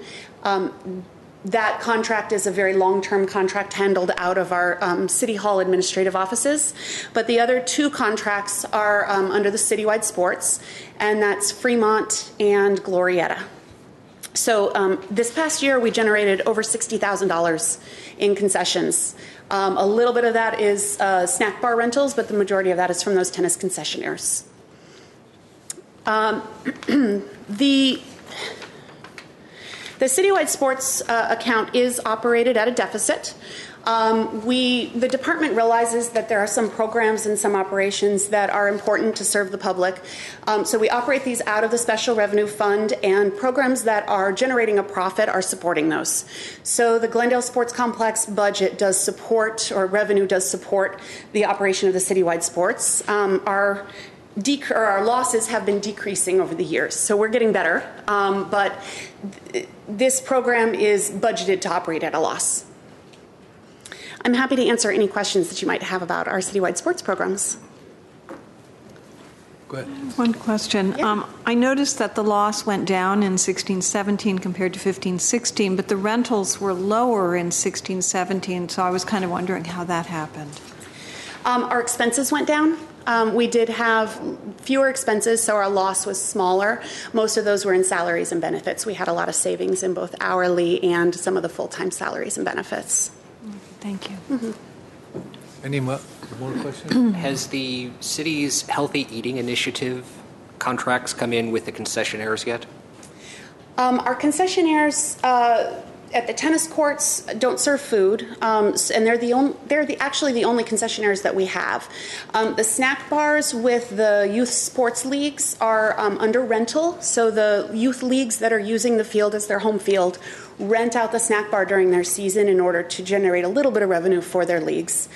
S6: That contract is a very long-term contract handled out of our City Hall administrative offices. But the other 2 contracts are under the citywide sports, and that's Fremont and Glorietta. So this past year, we generated over $60,000 in concessions. A little bit of that is snack bar rentals, but the majority of that is from those tennis concessionaires. The citywide sports account is operated at a deficit. The department realizes that there are some programs and some operations that are important to serve the public. So we operate these out of the special revenue fund, and programs that are generating a profit are supporting those. So the Glendale Sports Complex budget does support, or revenue does support, the operation of the citywide sports. Our losses have been decreasing over the years, so we're getting better. But this program is budgeted to operate at a loss. I'm happy to answer any questions that you might have about our citywide sports programs.
S2: Go ahead.
S3: One question.
S6: Yeah.
S3: I noticed that the loss went down in 16-17 compared to 15-16, but the rentals were lower in 16-17, so I was kind of wondering how that happened.
S6: Our expenses went down. We did have fewer expenses, so our loss was smaller. Most of those were in salaries and benefits. We had a lot of savings in both hourly and some of the full-time salaries and benefits.
S3: Thank you.
S6: Mm-hmm.
S2: Any more questions?
S9: Has the city's healthy eating initiative contracts come in with the concessionaires yet?
S6: Our concessionaires at the tennis courts don't serve food, and they're actually the only concessionaires that we have. The snack bars with the youth sports leagues are under rental, so the youth leagues that are using the field as their home field rent out the snack bar during their season in order to generate a little bit of revenue for their leagues.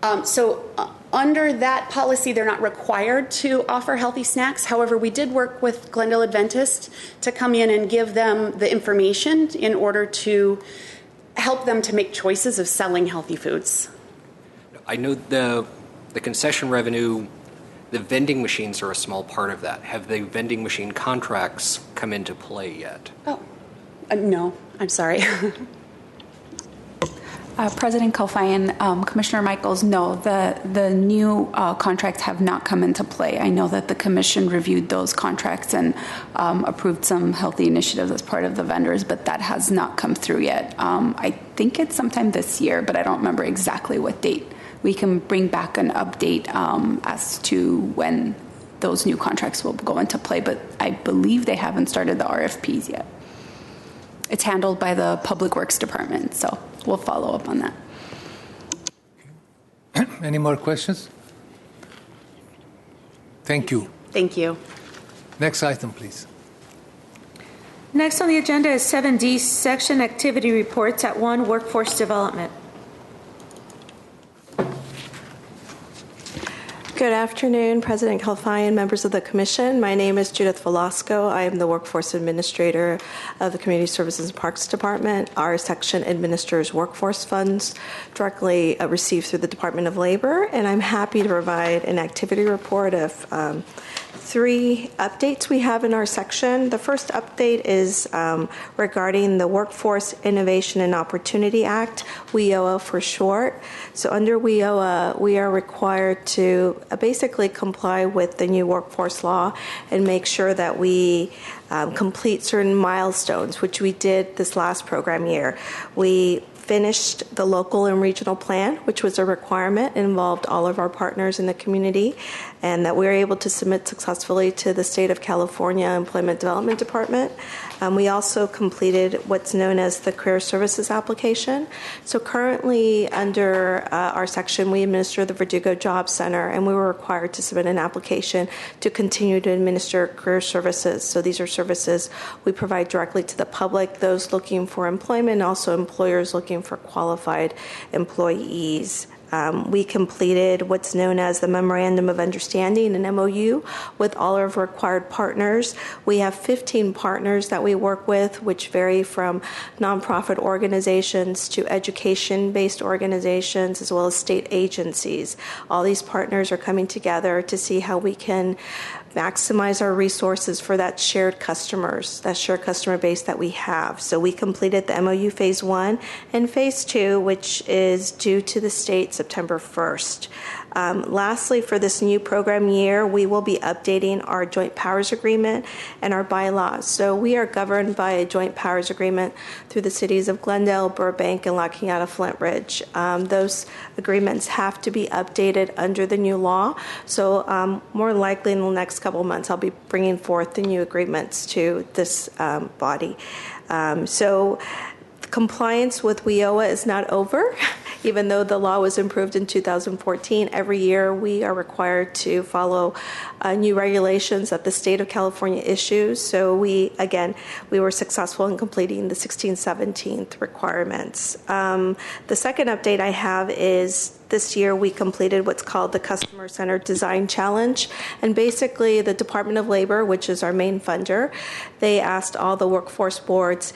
S6: Under that policy, they're not required to offer healthy snacks. However, we did work with Glendale Adventist to come in and give them the information in order to help them to make choices of selling healthy foods.
S9: I know the concession revenue, the vending machines are a small part of that. Have the vending machine contracts come into play yet?
S6: Oh, no, I'm sorry.
S10: President Kalfayan, Commissioner Michaels, no, the new contracts have not come into play. I know that the commission reviewed those contracts and approved some healthy initiatives as part of the vendors, but that has not come through yet. I think it's sometime this year, but I don't remember exactly what date. We can bring back an update as to when those new contracts will go into play, but I believe they haven't started the RFPs yet. It's handled by the Public Works Department, so we'll follow up on that.
S2: Any more questions? Thank you.
S6: Thank you.
S2: Next item, please.
S1: Next on the agenda is 7D, Section Activity Reports at 1 Workforce Development.
S11: Good afternoon, President Kalfayan, members of the Commission. My name is Judith Velasco. I am the Workforce Administrator of the Community Services and Parks Department. Our section administers workforce funds directly received through the Department of Labor, and I'm happy to provide an activity report of 3 updates we have in our section. The first update is regarding the Workforce Innovation and Opportunity Act, WIOA for short. So under WIOA, we are required to basically comply with the new workforce law and make sure that we complete certain milestones, which we did this last program year. We finished the local and regional plan, which was a requirement, involved all of our partners in the community, and that we were able to submit successfully to the State of California Employment Development Department. We also completed what's known as the Career Services application. So currently, under our section, we administer the Verdugo Job Center, and we were required to submit an application to continue to administer career services. So these are services we provide directly to the public, those looking for employment, and also employers looking for qualified employees. We completed what's known as the Memorandum of Understanding, an MOU, with all of our required partners. We have 15 partners that we work with, which vary from nonprofit organizations to education-based organizations, as well as state agencies. All these partners are coming together to see how we can maximize our resources for that shared customer base that we have. So we completed the MOU Phase 1 and Phase 2, which is due to the state September 1st. Lastly, for this new program year, we will be updating our joint powers agreement and our bylaws. So we are governed by a joint powers agreement through the cities of Glendale, Burbank, and La Cañada Flint Ridge. Those agreements have to be updated under the new law. So more likely in the next couple of months, I'll be bringing forth the new agreements to this body. So compliance with WIOA is not over. Even though the law was improved in 2014, every year we are required to follow new regulations that the state of California issues. So we were successful in completing the 16-17 requirements. The second update I have is this year we completed what's called the Customer Centered Design Challenge. And basically the Department of Labor, which is our main funder, they asked all the workforce boards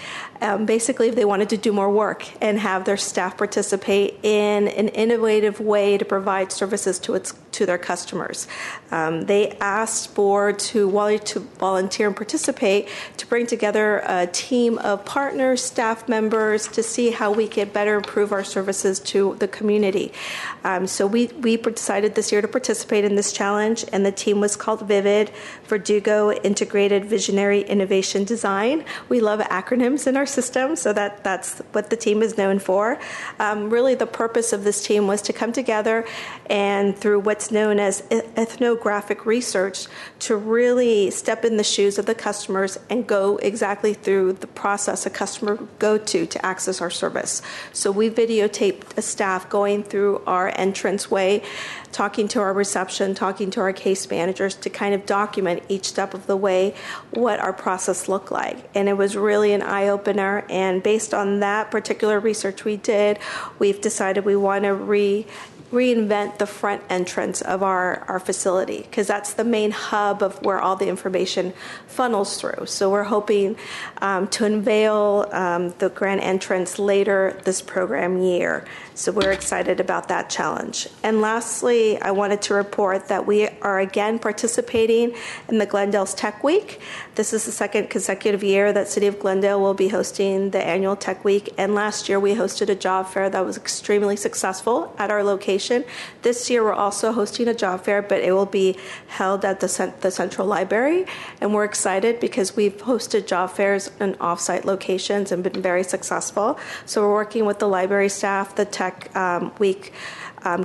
S11: basically if they wanted to do more work and have their staff participate in an innovative way to provide services to their customers. They asked boards who wanted to volunteer and participate to bring together a team of partners, staff members, to see how we could better improve our services to the community. So we decided this year to participate in this challenge, and the team was called VIVID, Verdugo Integrated Visionary Innovation Design. We love acronyms in our system, so that's what the team is known for. Really, the purpose of this team was to come together and through what's known as ethnographic research to really step in the shoes of the customers and go exactly through the process a customer would go to access our service. So we videotaped a staff going through our entranceway, talking to our reception, talking to our case managers to kind of document each step of the way what our process looked like. And it was really an eye-opener. And based on that particular research we did, we've decided we want to reinvent the front entrance of our facility, because that's the main hub of where all the information funnels through. So we're hoping to unveil the grand entrance later this program year. So we're excited about that challenge. And lastly, I wanted to report that we are again participating in the Glendale's Tech Week. This is the second consecutive year that City of Glendale will be hosting the annual Tech Week. And last year we hosted a job fair that was extremely successful at our location. This year we're also hosting a job fair, but it will be held at the Central Library. And we're excited because we've hosted job fairs in off-site locations and been very successful. So we're working with the library staff, the Tech Week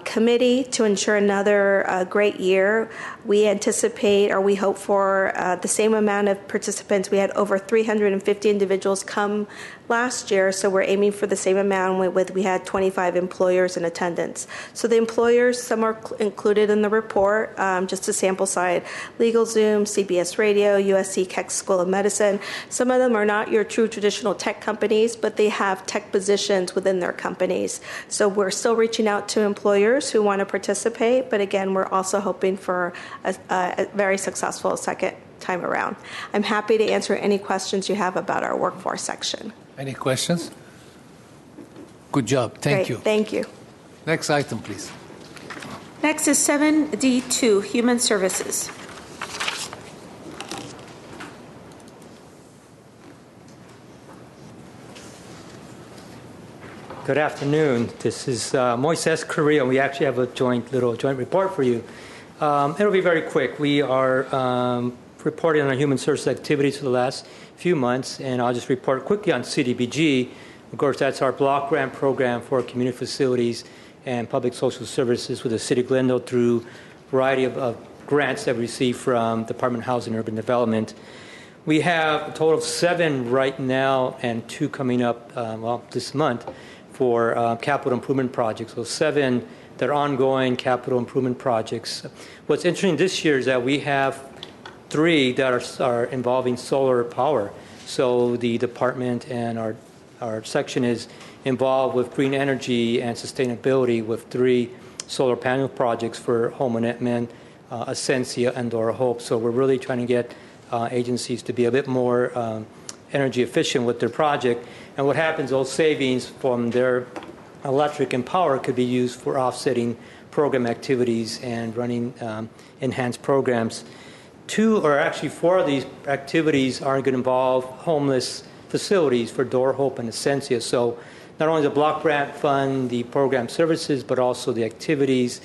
S11: committee to ensure another great year. We anticipate, or we hope for, the same amount of participants. We had over 350 individuals come last year, so we're aiming for the same amount. We had 25 employers in attendance. So the employers, some are included in the report, just a sample side: LegalZoom, CBS Radio, USC Keck School of Medicine. Some of them are not your true traditional tech companies, but they have tech positions within their companies. So we're still reaching out to employers who want to participate, but again, we're also hoping for a very successful second time around. I'm happy to answer any questions you have about our workforce section.
S2: Any questions? Good job. Thank you.
S11: Thank you.
S2: Next item, please.
S1: Next is 7D2, Human Services.
S12: Good afternoon. This is Moises Carrillo. We actually have a joint report for you. It'll be very quick. We are reporting on our human services activities for the last few months, and I'll just report quickly on CDBG. Of course, that's our block grant program for community facilities and public social services with the City of Glendale through a variety of grants that we receive from Department of Housing and Urban Development. We have a total of 7 right now and 2 coming up, this month for capital improvement projects. So 7 that are ongoing capital improvement projects. What's interesting this year is that we have 3 that are involving solar power. So the department and our section is involved with green energy and sustainability with 3 solar panel projects for Home and Edmond, Ascensia, and Dora Hope. So we're really trying to get agencies to be a bit more energy efficient with their project. And what happens, those savings from their electric and power could be used for offsetting program activities and running enhanced programs. 2 or actually 4 of these activities are going to involve homeless facilities for Dora Hope and Ascensia. So not only the block grant fund, the program services, but also the activities,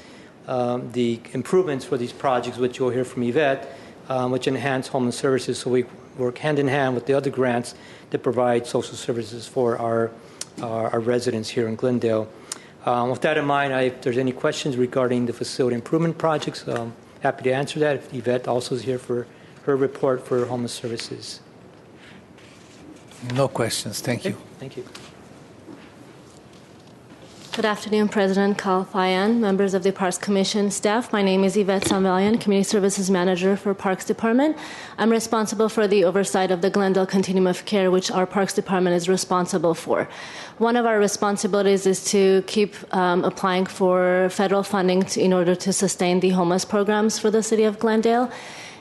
S12: the improvements for these projects, which you'll hear from Yvette, which enhance homeless services. So we work hand in hand with the other grants that provide social services for our residents here in Glendale. With that in mind, if there's any questions regarding the facility improvement projects, happy to answer that. If Yvette also is here for her report for homeless services.
S2: No questions. Thank you.
S12: Thank you.
S13: Good afternoon, President Kalfayan, members of the Parks Commission, staff. My name is Yvette Samvalian, Community Services Manager for Parks Department. I'm responsible for the oversight of the Glendale Continuum of Care, which our Parks Department is responsible for. One of our responsibilities is to keep applying for federal funding in order to sustain the homeless programs for the city of Glendale.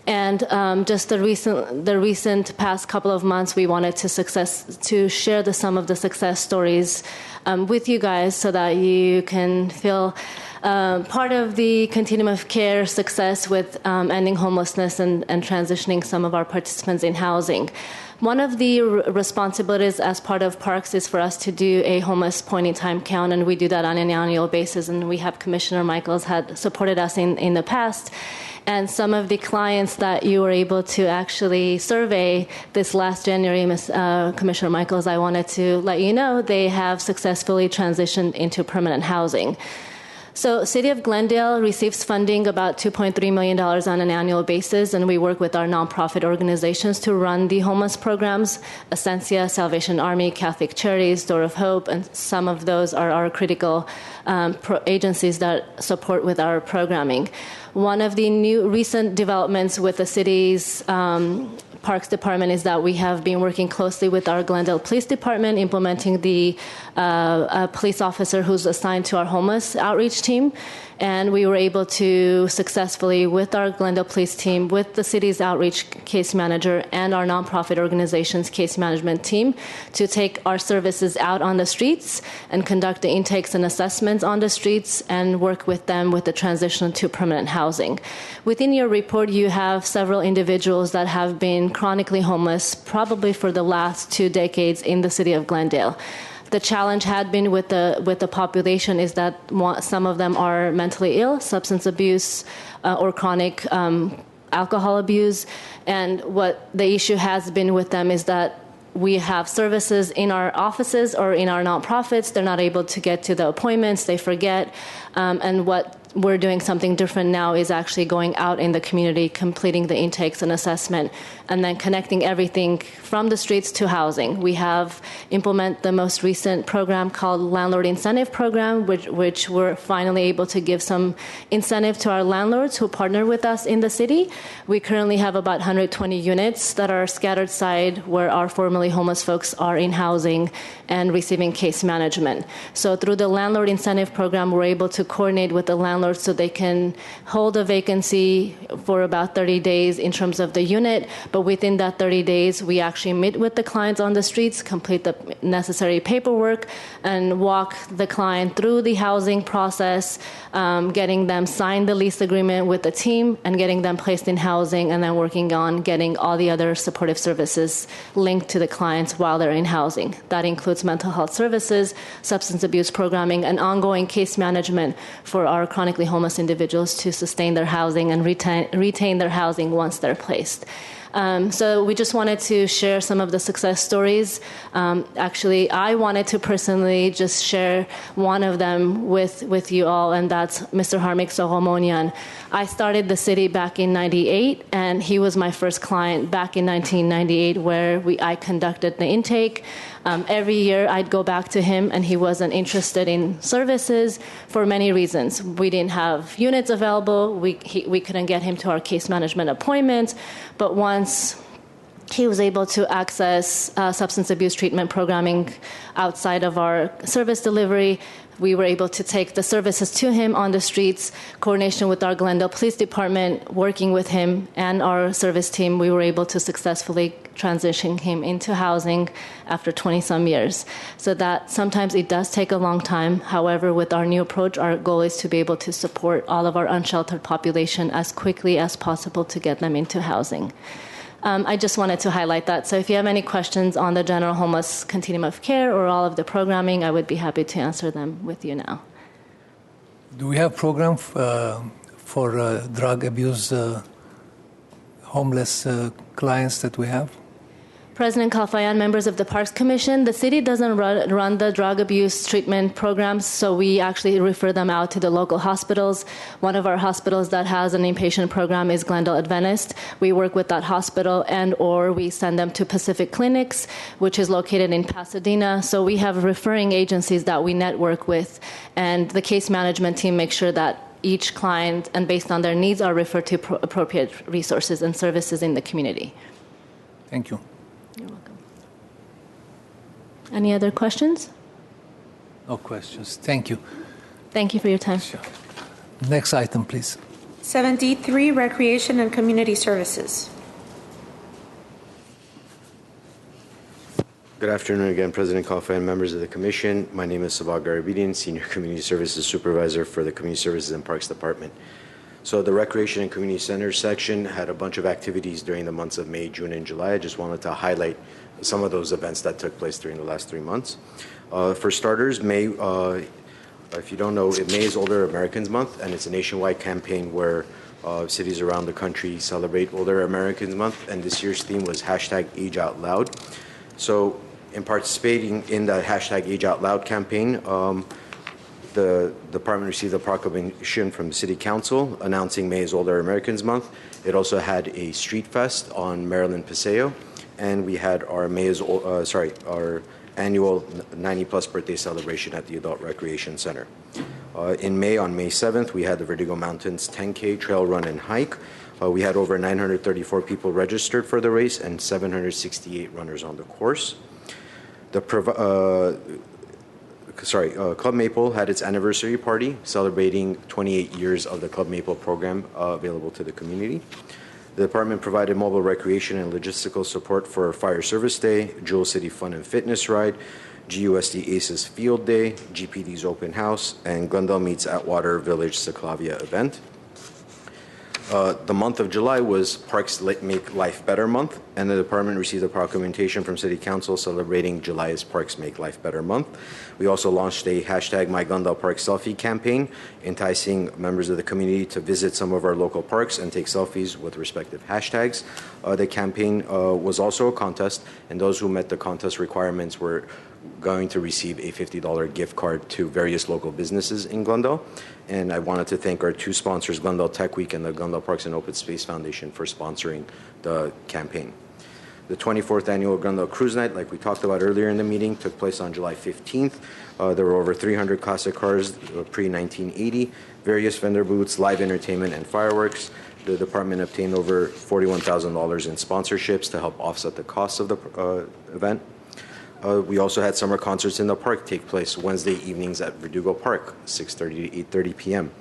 S13: And just the recent past couple of months, we wanted to share some of the success stories with you guys so that you can feel part of the continuum of care success with ending homelessness and transitioning some of our participants in housing. One of the responsibilities as part of Parks is for us to do a homeless point-in-time count, and we do that on an annual basis, and we have Commissioner Michaels had supported us in the past. And some of the clients that you were able to actually survey this last January, Commissioner Michaels, I wanted to let you know they have successfully transitioned into permanent housing. So City of Glendale receives funding about $2.3 million on an annual basis, and we work with our nonprofit organizations to run the homeless programs, Ascensia, Salvation Army, Catholic Charities, Door of Hope, and some of those are our critical agencies that support with our programming. One of the new recent developments with the city's Parks Department is that we have been working closely with our Glendale Police Department, implementing the police officer who's assigned to our homeless outreach team. And we were able to successfully, with our Glendale Police team, with the city's outreach case manager and our nonprofit organization's case management team, to take our services out on the streets and conduct the intakes and assessments on the streets and work with them with the transition to permanent housing. Within your report, you have several individuals that have been chronically homeless, probably for the last 2 decades in the city of Glendale. The challenge had been with the population is that some of them are mentally ill, substance abuse, or chronic alcohol abuse. And what the issue has been with them is that we have services in our offices or in our nonprofits. They're not able to get to the appointments. They forget. And what we're doing something different now is actually going out in the community, completing the intakes and assessment, and then connecting everything from the streets to housing. We have implemented the most recent program called Landlord Incentive Program, which we're finally able to give some incentive to our landlords who partner with us in the city. We currently have about 120 units that are scattered side where our formerly homeless folks are in housing and receiving case management. So through the Landlord Incentive Program, we're able to coordinate with the landlords so they can hold a vacancy for about 30 days in terms of the unit. But within that 30 days, we actually meet with the clients on the streets, complete the necessary paperwork, and walk the client through the housing process, getting them sign the lease agreement with the team and getting them placed in housing, and then working on getting all the other supportive services linked to the clients while they're in housing. That includes mental health services, substance abuse programming, and ongoing case management for our chronic chronically homeless individuals to sustain their housing and retain their housing once they're placed. So we just wanted to share some of the success stories. Actually, I wanted to personally just share one of them with you all, and that's Mr. Harmik Soghomonian. I started the city back in '98, and he was my first client back in 1998, where I conducted the intake. Every year I'd go back to him, and he wasn't interested in services for many reasons. We didn't have units available. We couldn't get him to our case management appointments. But once he was able to access substance abuse treatment programming outside of our service delivery, we were able to take the services to him on the streets. Coordination with our Glendale Police Department, working with him and our service team, we were able to successfully transition him into housing after 20-some years. So that sometimes it does take a long time. However, with our new approach, our goal is to be able to support all of our unsheltered population as quickly as possible to get them into housing. I just wanted to highlight that. So if you have any questions on the general homeless continuum of care or all of the programming, I would be happy to answer them with you now.
S2: Do we have program for drug abuse homeless clients that we have?
S13: President Kalfayan, members of the Parks Commission, the city doesn't run the drug abuse treatment programs, so we actually refer them out to the local hospitals. One of our hospitals that has an inpatient program is Glendale Adventist. We work with that hospital, and or we send them to Pacific Clinics, which is located in Pasadena. So we have referring agencies that we network with, and the case management team makes sure that each client, and based on their needs, are referred to appropriate resources and services in the community.
S2: Thank you.
S13: You're welcome. Any other questions?
S2: No questions. Thank you.
S13: Thank you for your time.
S2: Sure. Next item, please.
S1: 7D3, Recreation and Community Services.
S8: Good afternoon again, President Kalfa and members of the Commission. My name is Sabah Garabedian, Senior Community Services Supervisor for the Community Services and Parks Department. So the Recreation and Community Center section had a bunch of activities during the months of May, June, and July. I just wanted to highlight some of those events that took place during the last 3 months. For starters, May, if you don't know, May is Older Americans Month, and it's a nationwide campaign where cities around the country celebrate Older Americans Month, and this year's theme was #AgeOutLoud. So in participating in that #AgeOutLoud campaign, the department received a proclamation from the City Council announcing May is Older Americans Month. It also had a street fest on Maryland Paseo, and we had our our annual 90-plus birthday celebration at the Adult Recreation Center. In May, on May 7th, we had the Vertigo Mountains 10K trail run and hike. We had over 934 people registered for the race and 768 runners on the course. Club Maple had its anniversary party celebrating 28 years of the Club Maple program available to the community. The department provided mobile recreation and logistical support for Fire Service Day, Jewel City Fun and Fitness Ride, GUSD ACES Field Day, GPD's Open House, and Glendale Meets Atwater Village Ciclavia event. The month of July was Parks Make Life Better Month, and the department received a proclamation from City Council celebrating July as Parks Make Life Better Month. We also launched a #MyGlendalePark Selfie campaign, enticing members of the community to visit some of our local parks and take selfies with respective hashtags. The campaign was also a contest, and those who met the contest requirements were going to receive a $50 gift card to various local businesses in Glendale. And I wanted to thank our two sponsors, Glendale Tech Week and the Glendale Parks and Open Space Foundation, for sponsoring the campaign. The 24th annual Glendale Cruise Night, like we talked about earlier in the meeting, took place on July 15th. There were over 300 classic cars pre-1980, various vendor booths, live entertainment, and fireworks. The department obtained over $41,000 in sponsorships to help offset the costs of the event. We also had summer concerts in the park take place Wednesday evenings at Verdugo Park, 6:30 to 8:30 p.m.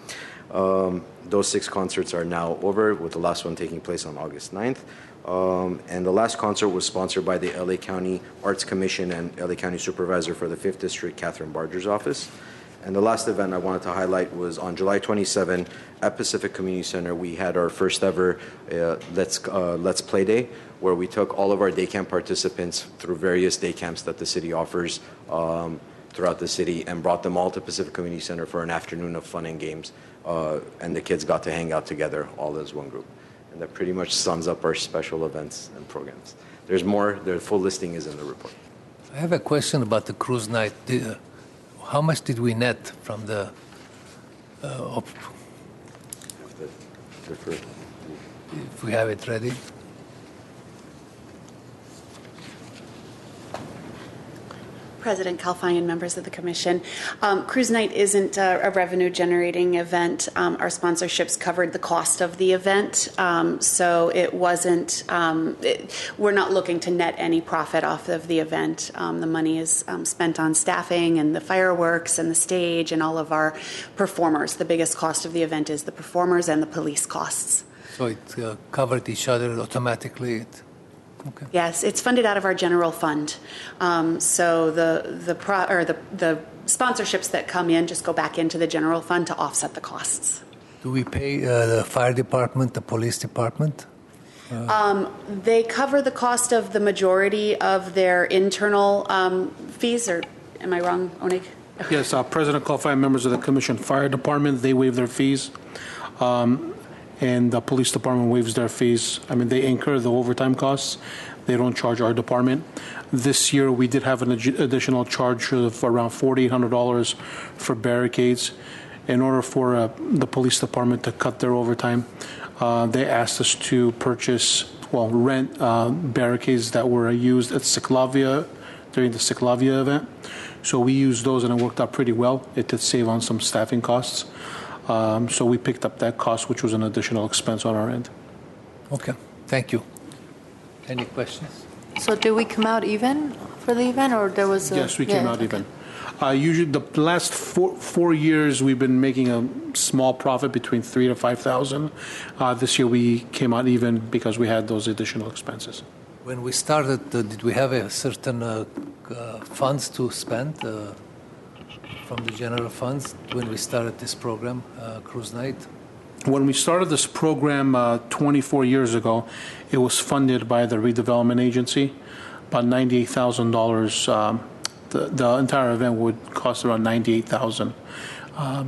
S8: Those 6 concerts are now over, with the last one taking place on August 9th. And the last concert was sponsored by the LA County Arts Commission and LA County Supervisor for the 5th District, Catherine Barger's office. And the last event I wanted to highlight was on July 27 at Pacific Community Center. We had our first ever Let's Play Day, where we took all of our day camp participants through various day camps that the city offers throughout the city and brought them all to Pacific Community Center for an afternoon of fun and games. And the kids got to hang out together all as one group. And that pretty much sums up our special events and programs. There's more. The full listing is in the report.
S2: I have a question about the cruise night. How much did we net from the if we have it ready?
S6: President Kalfai and members of the Commission. Cruise Night isn't a revenue-generating event. Our sponsorships covered the cost of the event, so it wasn't. We're not looking to net any profit off of the event. The money is spent on staffing and the fireworks and the stage and all of our performers. The biggest cost of the event is the performers and the police costs.
S2: So it covered each other automatically. Okay.
S6: Yes, it's funded out of our general fund. So the sponsorships that come in just go back into the general fund to offset the costs.
S2: Do we pay the fire department, the police department?
S6: They cover the cost of the majority of their internal fees, or am I wrong, Onig?
S5: Yes, President Kalfai, members of the Commission, fire department, they waive their fees. And the police department waives their fees. I mean, they incur the overtime costs. They don't charge our department. This year, we did have an additional charge of around $4,800 for barricades. In order for the police department to cut their overtime, they asked us to rent barricades that were used at Ciclavia during the Ciclavia event. So we used those, and it worked out pretty well. It did save on some staffing costs. So we picked up that cost, which was an additional expense on our end.
S2: Okay, thank you. Any questions?
S4: So did we come out even for the event, or there was a...
S5: Yes, we came out even. Usually, the last four years, we've been making a small profit between $3,000 to $5,000. This year, we came out even because we had those additional expenses.
S2: When we started, did we have a certain funds to spend from the general funds when we started this program, Cruise Night?
S5: When we started this program 24 years ago, it was funded by the redevelopment agency, about $98,000. The entire event would cost around $98,000.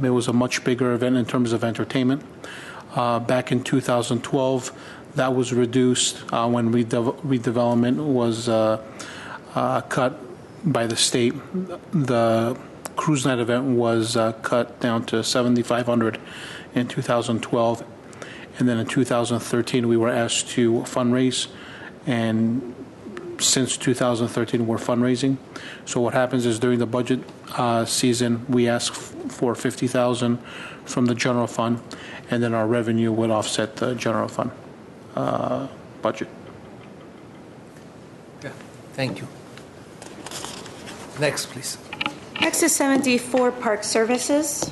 S5: It was a much bigger event in terms of entertainment. Back in 2012, that was reduced when redevelopment was cut by the state. The Cruise Night event was cut down to $7,500 in 2012, and then in 2013 we were asked to fundraise, and since 2013 we're fundraising. So what happens is during the budget season we ask for $50,000 from the general fund, and then our revenue would offset the general fund budget.
S2: Yeah, thank you. Next, please.
S1: Next is 74, Park Services.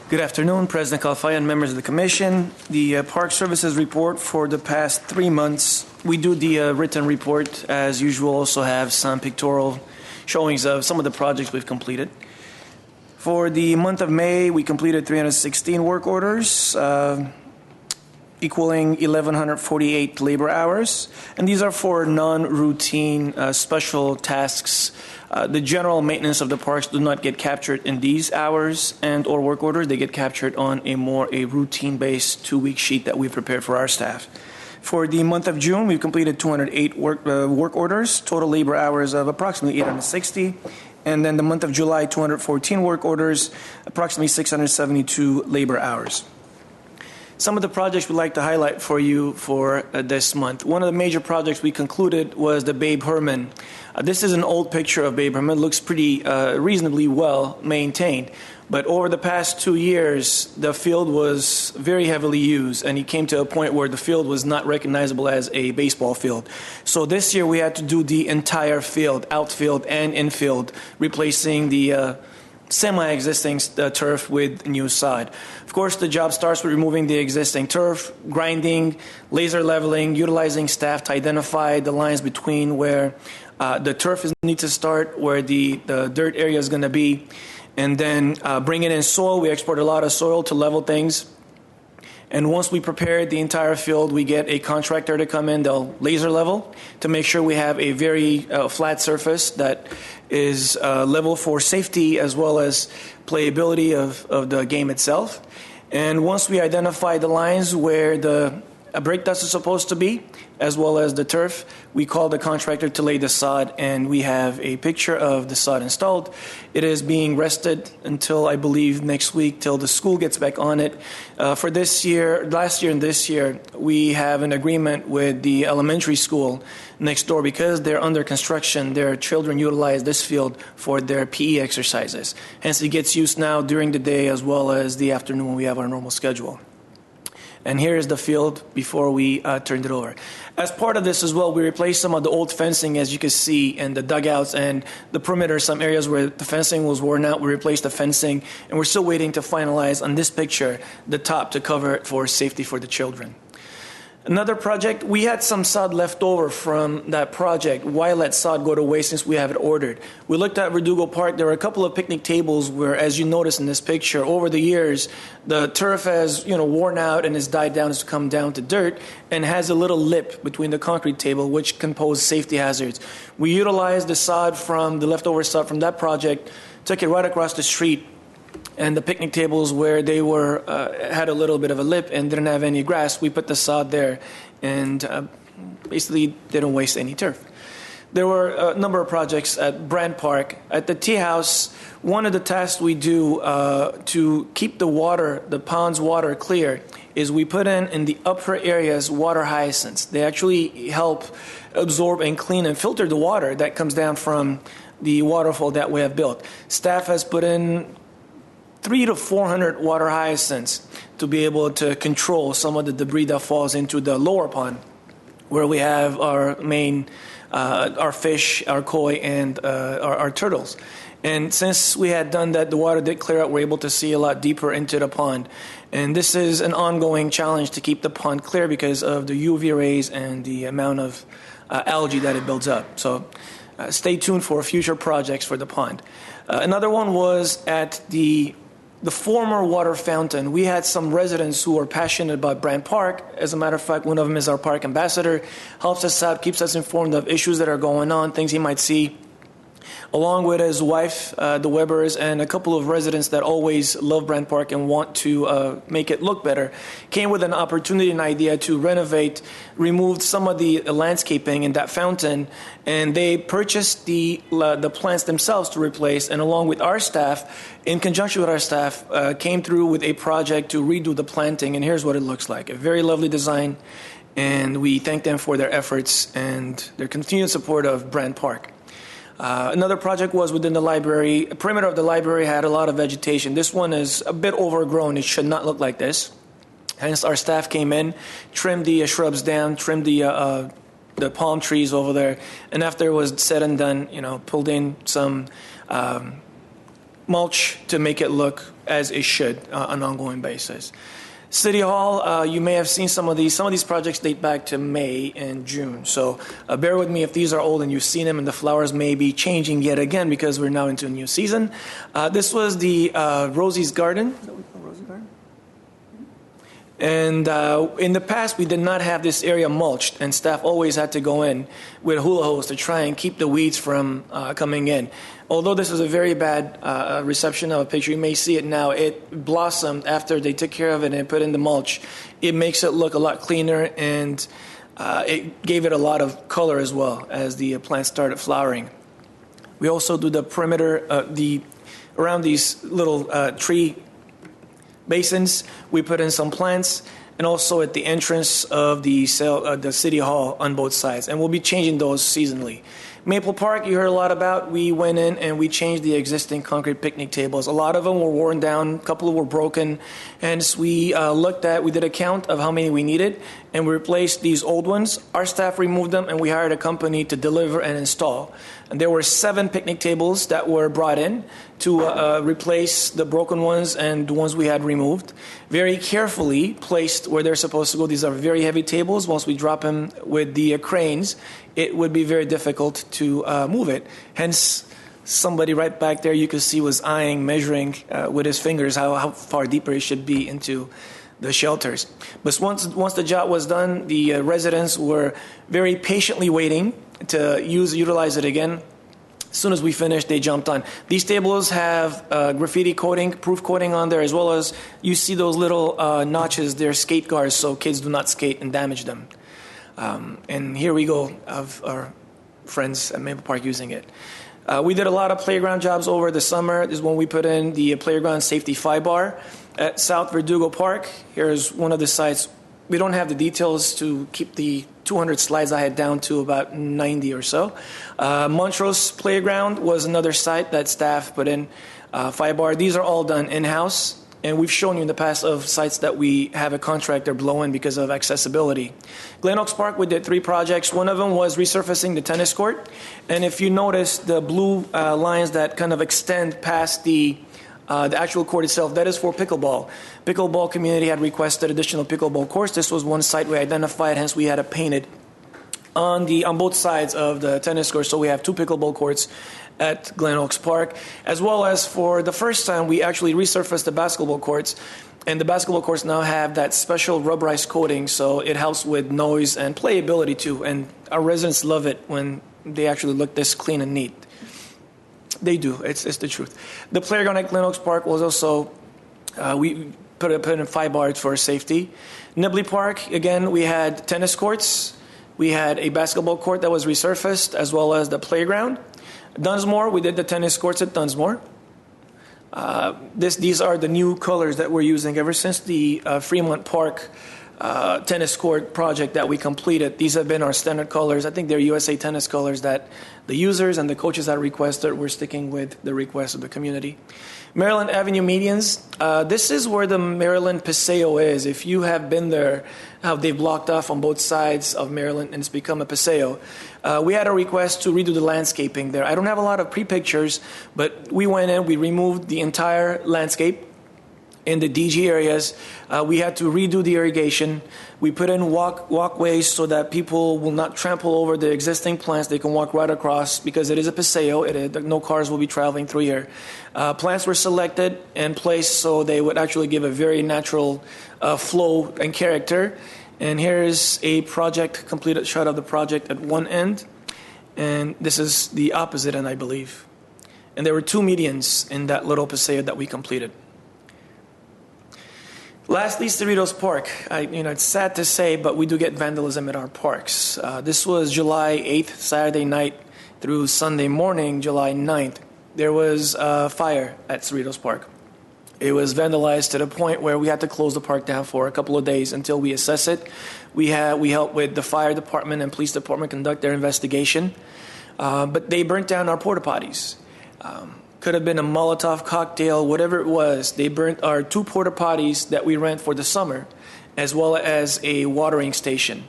S14: Good afternoon, President Kalfai and members of the Commission. The Park Services report for the past 3 months. We do the written report, as usual, also have some pictorial showings of some of the projects we've completed. For the month of May, we completed 316 work orders, equaling 1,148 labor hours. And these are for non-routine special tasks. The general maintenance of the parks do not get captured in these hours and or work orders. They get captured on a routine-based 2-week sheet that we prepared for our staff. For the month of June, we've completed 208 work orders, total labor hours of approximately 860. And then the month of July, 214 work orders, approximately 672 labor hours. Some of the projects we'd like to highlight for you for this month. One of the major projects we concluded was the Babe Herman. This is an old picture of Babe Herman. It looks pretty reasonably well maintained. But over the past 2 years, the field was very heavily used, and it came to a point where the field was not recognizable as a baseball field. So this year we had to do the entire field, outfield and infield, replacing the semi-existing turf with new sod. Of course, the job starts with removing the existing turf, grinding, laser leveling, utilizing staff to identify the lines between where the turf needs to start, where the dirt area is going to be, and then bringing in soil. We export a lot of soil to level things. And once we prepare the entire field, we get a contractor to come in. They'll laser level to make sure we have a very flat surface that is level for safety as well as playability of the game itself. And once we identify the lines where the brake dust is supposed to be, as well as the turf, we call the contractor to lay the sod, and we have a picture of the sod installed. It is being rested until, I believe, next week, till the school gets back on it. For this year, last year and this year, we have an agreement with the elementary school next door. Because they're under construction, their children utilize this field for their PE exercises. Hence, it gets used now during the day as well as the afternoon when we have our normal schedule. And here is the field before we turned it over. As part of this as well, we replaced some of the old fencing, as you can see, and the dugouts and the perimeter. Some areas where the fencing was worn out, we replaced the fencing. And we're still waiting to finalize on this picture, the top, to cover it for safety for the children. Another project, we had some sod left over from that project. Why let sod go to waste since we have it ordered? We looked at Verdugo Park. There were a couple of picnic tables where, as you notice in this picture, over the years, the turf has worn out and has died down, has come down to dirt, and has a little lip between the concrete table, which can pose safety hazards. We utilized the sod from the leftover sod from that project, took it right across the street, and the picnic tables where they were had a little bit of a lip and didn't have any grass, we put the sod there, and basically didn't waste any turf. There were a number of projects at Brand Park. At the tea house, one of the tasks we do to keep the water, the pond's water clear, is we put in the upper areas water hyacinths. They actually help absorb and clean and filter the water that comes down from the waterfall that we have built. Staff has put in 300 to 400 water hyacinths to be able to control some of the debris that falls into the lower pond, where we have our main, our fish, our koi, and our turtles. And since we had done that, the water did clear out. We're able to see a lot deeper into the pond. And this is an ongoing challenge to keep the pond clear because of the UV rays and the amount of algae that it builds up. So stay tuned for future projects for the pond. Another one was at the former water fountain. We had some residents who are passionate about Brand Park. As a matter of fact, one of them is our park ambassador, helps us out, keeps us informed of issues that are going on, things he might see, along with his wife, the Webbers, and a couple of residents that always love Brand Park and want to make it look better, came with an opportunity and idea to renovate, removed some of the landscaping in that fountain, and they purchased the plants themselves to replace, and along with our staff, in conjunction with our staff, came through with a project to redo the planting, and here's what it looks like. A very lovely design, and we thank them for their efforts and their continued support of Brand Park. Another project was within the library. The perimeter of the library had a lot of vegetation. This one is a bit overgrown. It should not look like this. Hence, our staff came in, trimmed the shrubs down, trimmed the palm trees over there, and after it was said and done, pulled in some mulch to make it look as it should on an ongoing basis. City Hall, you may have seen some of these. Some of these projects date back to May and June. So bear with me if these are old and you've seen them and the flowers may be changing yet again because we're now into a new season. This was the Rosie's Garden. And in the past, we did not have this area mulched, and staff always had to go in with a hula hose to try and keep the weeds from coming in. Although this is a very bad reception of a picture, you may see it now. It blossomed after they took care of it and put in the mulch. It makes it look a lot cleaner, and it gave it a lot of color as well as the plants started flowering. We also do the perimeter, around these little tree basins. We put in some plants, and also at the entrance of the City Hall on both sides. And we'll be changing those seasonally. Maple Park, you heard a lot about. We went in and we changed the existing concrete picnic tables. A lot of them were worn down. A couple were broken. Hence, we did a count of how many we needed, and we replaced these old ones. Our staff removed them, and we hired a company to deliver and install. And there were 7 picnic tables that were brought in to replace the broken ones and the ones we had removed. Very carefully placed where they're supposed to go. These are very heavy tables. Once we drop them with the cranes, it would be very difficult to move it. Hence, somebody right back there you could see was measuring with his fingers how far deeper it should be into the shelters. But once the job was done, the residents were very patiently waiting to utilize it again. As soon as we finished, they jumped on. These tables have graffiti coating, proof coating on there, as well as you see those little notches. They're skate guards, so kids do not skate and damage them. And here we go of our friends at Maple Park using it. We did a lot of playground jobs over the summer. This is when we put in the playground safety 5-bar at South Verdugo Park. Here's one of the sites. We don't have the details to keep the 200 slides I had down to about 90 or so. Montrose Playground was another site that staff put in 5-bar. These are all done in-house, and we've shown you in the past of sites that we have a contractor blow in because of accessibility. Glen Oaks Park, we did 3 projects. One of them was resurfacing the tennis court, and if you notice the blue lines that kind of extend past the actual court itself, that is for pickleball. Pickleball community had requested additional pickleball courts. This was one site we identified, hence we had it painted on both sides of the tennis court. So we have 2 pickleball courts at Glen Oaks Park, as well as for the first time we actually resurfaced the basketball courts. And the basketball courts now have that special rubberized coating, so it helps with noise and playability too. And our residents love it when they actually look this clean and neat. They do. It's the truth. The playground at Glen Oaks Park was also, we put in 5-bar for safety. Nibley Park, again, we had tennis courts. We had a basketball court that was resurfaced, as well as the playground. Dunsmore, we did the tennis courts at Dunsmore. These are the new colors that we're using ever since the Fremont Park tennis court project that we completed. These have been our standard colors. I think they're USA Tennis colors that the users and the coaches that requested. We're sticking with the request of the community. Maryland Avenue medians. This is where the Maryland Paseo is. If you have been there, how they've blocked off on both sides of Maryland and it's become a Paseo. We had a request to redo the landscaping there. I don't have a lot of pre-pictures, but we went in, we removed the entire landscape in the DG areas. We had to redo the irrigation. We put in walkways so that people will not trample over the existing plants. They can walk right across because it is a Paseo. No cars will be traveling through here. Plants were selected and placed so they would actually give a very natural flow and character. And here is a completed shot of the project at one end. And this is the opposite end, I believe. And there were 2 medians in that little Paseo that we completed. Lastly, Cerritos Park. It's sad to say, but we do get vandalism at our parks. This was July 8th, Saturday night, through Sunday morning, July 9th. There was a fire at Cerritos Park. It was vandalized to the point where we had to close the park down for a couple of days until we assess it. We helped with the fire department and police department conduct their investigation, but they burnt down our porta potties. Could have been a Molotov cocktail, whatever it was. They burnt our 2 porta potties that we rent for the summer, as well as a watering station.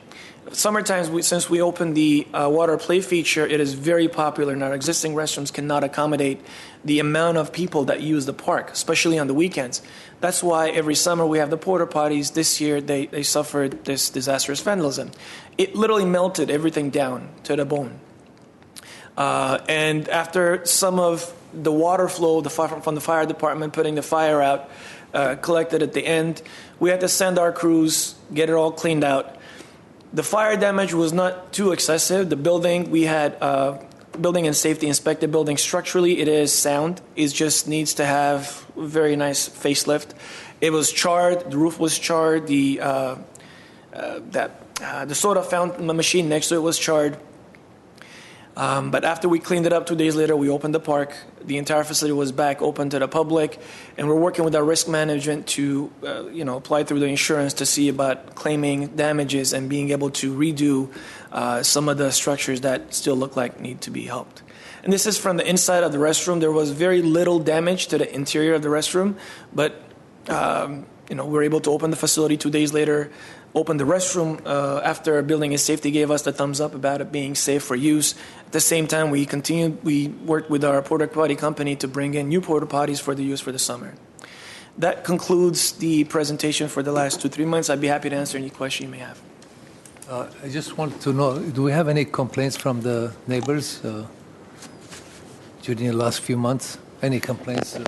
S14: Summertime, since we opened the water play feature, it is very popular, and our existing restrooms cannot accommodate the amount of people that use the park, especially on the weekends. That's why every summer we have the porta potties. This year they suffered this disastrous vandalism. It literally melted everything down to the bone. And after some of the water flow from the fire department putting the fire out, collected at the end, we had to send our crews, get it all cleaned out. The fire damage was not too excessive. The building, we had building and safety inspected building. Structurally, it is sound. It just needs to have a very nice facelift. It was charred. The roof was charred. The soda fountain machine next to it was charred. But after we cleaned it up 2 days later, we opened the park. The entire facility was back open to the public, and we're working with our risk management to, apply through the insurance to see about claiming damages and being able to redo some of the structures that still look like need to be helped. And this is from the inside of the restroom. There was very little damage to the interior of the restroom, but we were able to open the facility 2 days later. Opened the restroom after building and safety gave us the thumbs up about it being safe for use. At the same time, we worked with our porta potty company to bring in new porta potties for the use for the summer. That concludes the presentation for the last 2-3 months. I'd be happy to answer any question you may have.
S2: I just want to know, do we have any complaints from the neighbors during the last few months? Any complaints?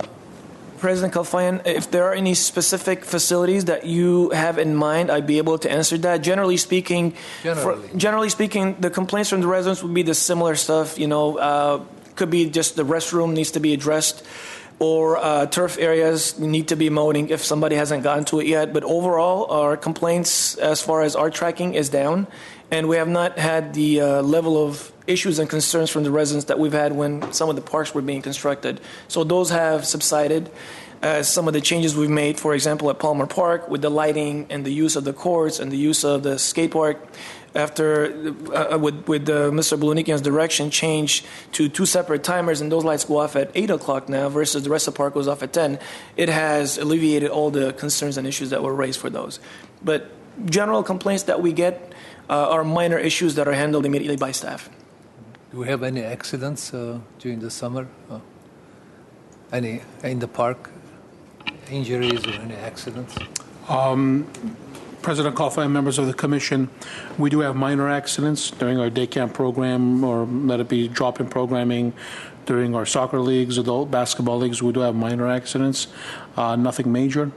S14: President Kalfayan, if there are any specific facilities that you have in mind, I'd be able to answer that. Generally speaking, the complaints from the residents would be the similar stuff, could be just the restroom needs to be addressed, or turf areas need to be mowing if somebody hasn't gotten to it yet. But overall, our complaints as far as our tracking is down, and we have not had the level of issues and concerns from the residents that we've had when some of the parks were being constructed. So those have subsided. Some of the changes we've made, for example, at Palmer Park with the lighting and the use of the courts and the use of the skate park, after with Mr. Blunikian's direction, change to 2 separate timers, and those lights go off at 8 o'clock now versus the rest of the park goes off at 10. It has alleviated all the concerns and issues that were raised for those. But general complaints that we get are minor issues that are handled immediately by staff.
S2: Do we have any accidents during the summer? Any in the park? Injuries or any accidents?
S5: President Kalfa and members of the commission, we do have minor accidents during our day camp program, or let it be drop-in programming during our soccer leagues, adult basketball leagues. We do have minor accidents, nothing major,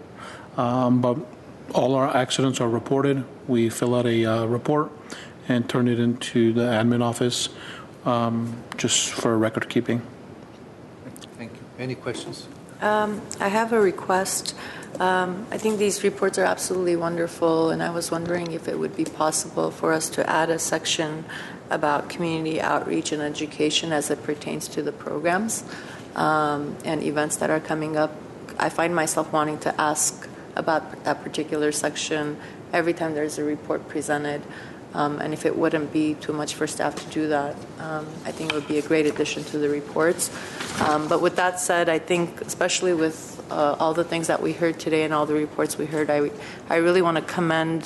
S5: but all our accidents are reported. We fill out a report and turn it into the admin office just for record keeping.
S2: Thank you. Any questions?
S4: I have a request. I think these reports are absolutely wonderful, and I was wondering if it would be possible for us to add a section about community outreach and education as it pertains to the programs and events that are coming up. I find myself wanting to ask about that particular section every time there's a report presented. And if it wouldn't be too much for staff to do that, I think it would be a great addition to the reports. But with that said, I think especially with all the things that we heard today and all the reports we heard, I really want to commend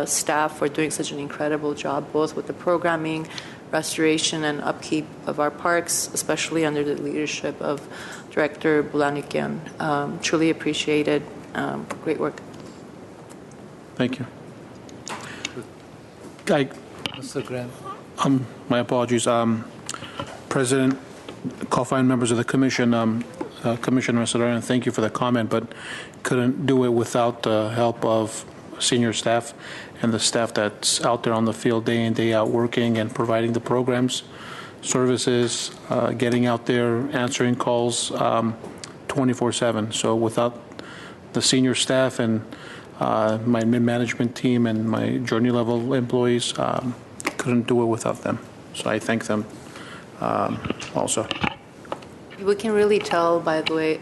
S4: staff for doing such an incredible job, both with the programming, restoration, and upkeep of our parks, especially under the leadership of Director Bulanikian. Truly appreciated. Great work.
S5: Thank you.
S2: Mr. Graham.
S5: My apologies. President Kalfa and members of the commission, Commissioner Sadarian, thank you for the comment, but couldn't do it without the help of senior staff and the staff that's out there on the field day in, day out working and providing the programs, services, getting out there, answering calls 24/7. So without the senior staff and my mid-management team and my journey level employees, couldn't do it without them. So I thank them also.
S4: We can really tell, by the way,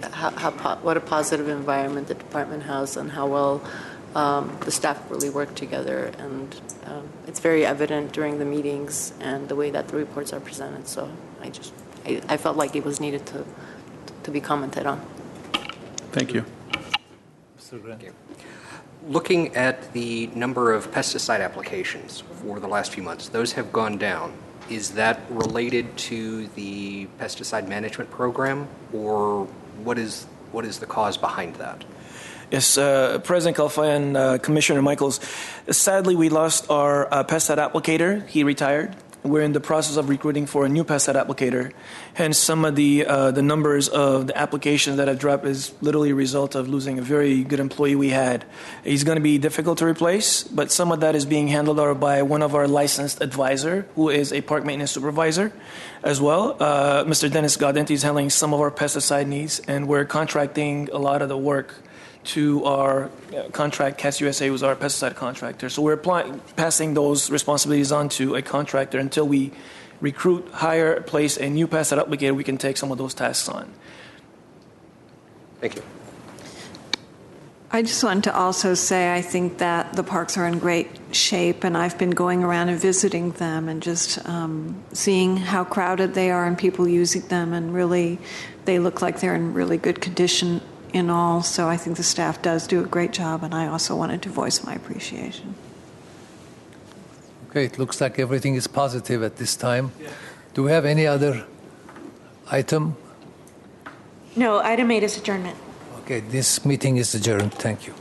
S4: what a positive environment the department has and how well the staff really work together. And it's very evident during the meetings and the way that the reports are presented. So I felt like it was needed to be commented on.
S5: Thank you.
S2: Mr. Grant.
S9: Looking at the number of pesticide applications for the last few months, those have gone down. Is that related to the pesticide management program, or what is the cause behind that?
S14: Yes, President Kalfa and Commissioner Michaels, sadly we lost our pesticide applicator. He retired. We're in the process of recruiting for a new pesticide applicator. Hence, some of the numbers of the applications that have dropped is literally a result of losing a very good employee we had. He's going to be difficult to replace, but some of that is being handled by one of our licensed advisor, who is a park maintenance supervisor as well. Mr. Dennis Gaudenti is handling some of our pesticide needs, and we're contracting a lot of the work to our contract, CAS USA, who's our pesticide contractor. So we're passing those responsibilities on to a contractor until we recruit, hire, place a new pesticide applicator. We can take some of those tasks on.
S9: Thank you.
S3: I just wanted to also say I think that the parks are in great shape, and I've been going around and visiting them and just seeing how crowded they are and people using them, and really they look like they're in really good condition in all. So I think the staff does do a great job, and I also wanted to voice my appreciation.
S2: Okay, it looks like everything is positive at this time. Yeah. Do we have any other item?
S1: No, item 8 is adjournment.
S2: Okay, this meeting is adjourned. Thank you.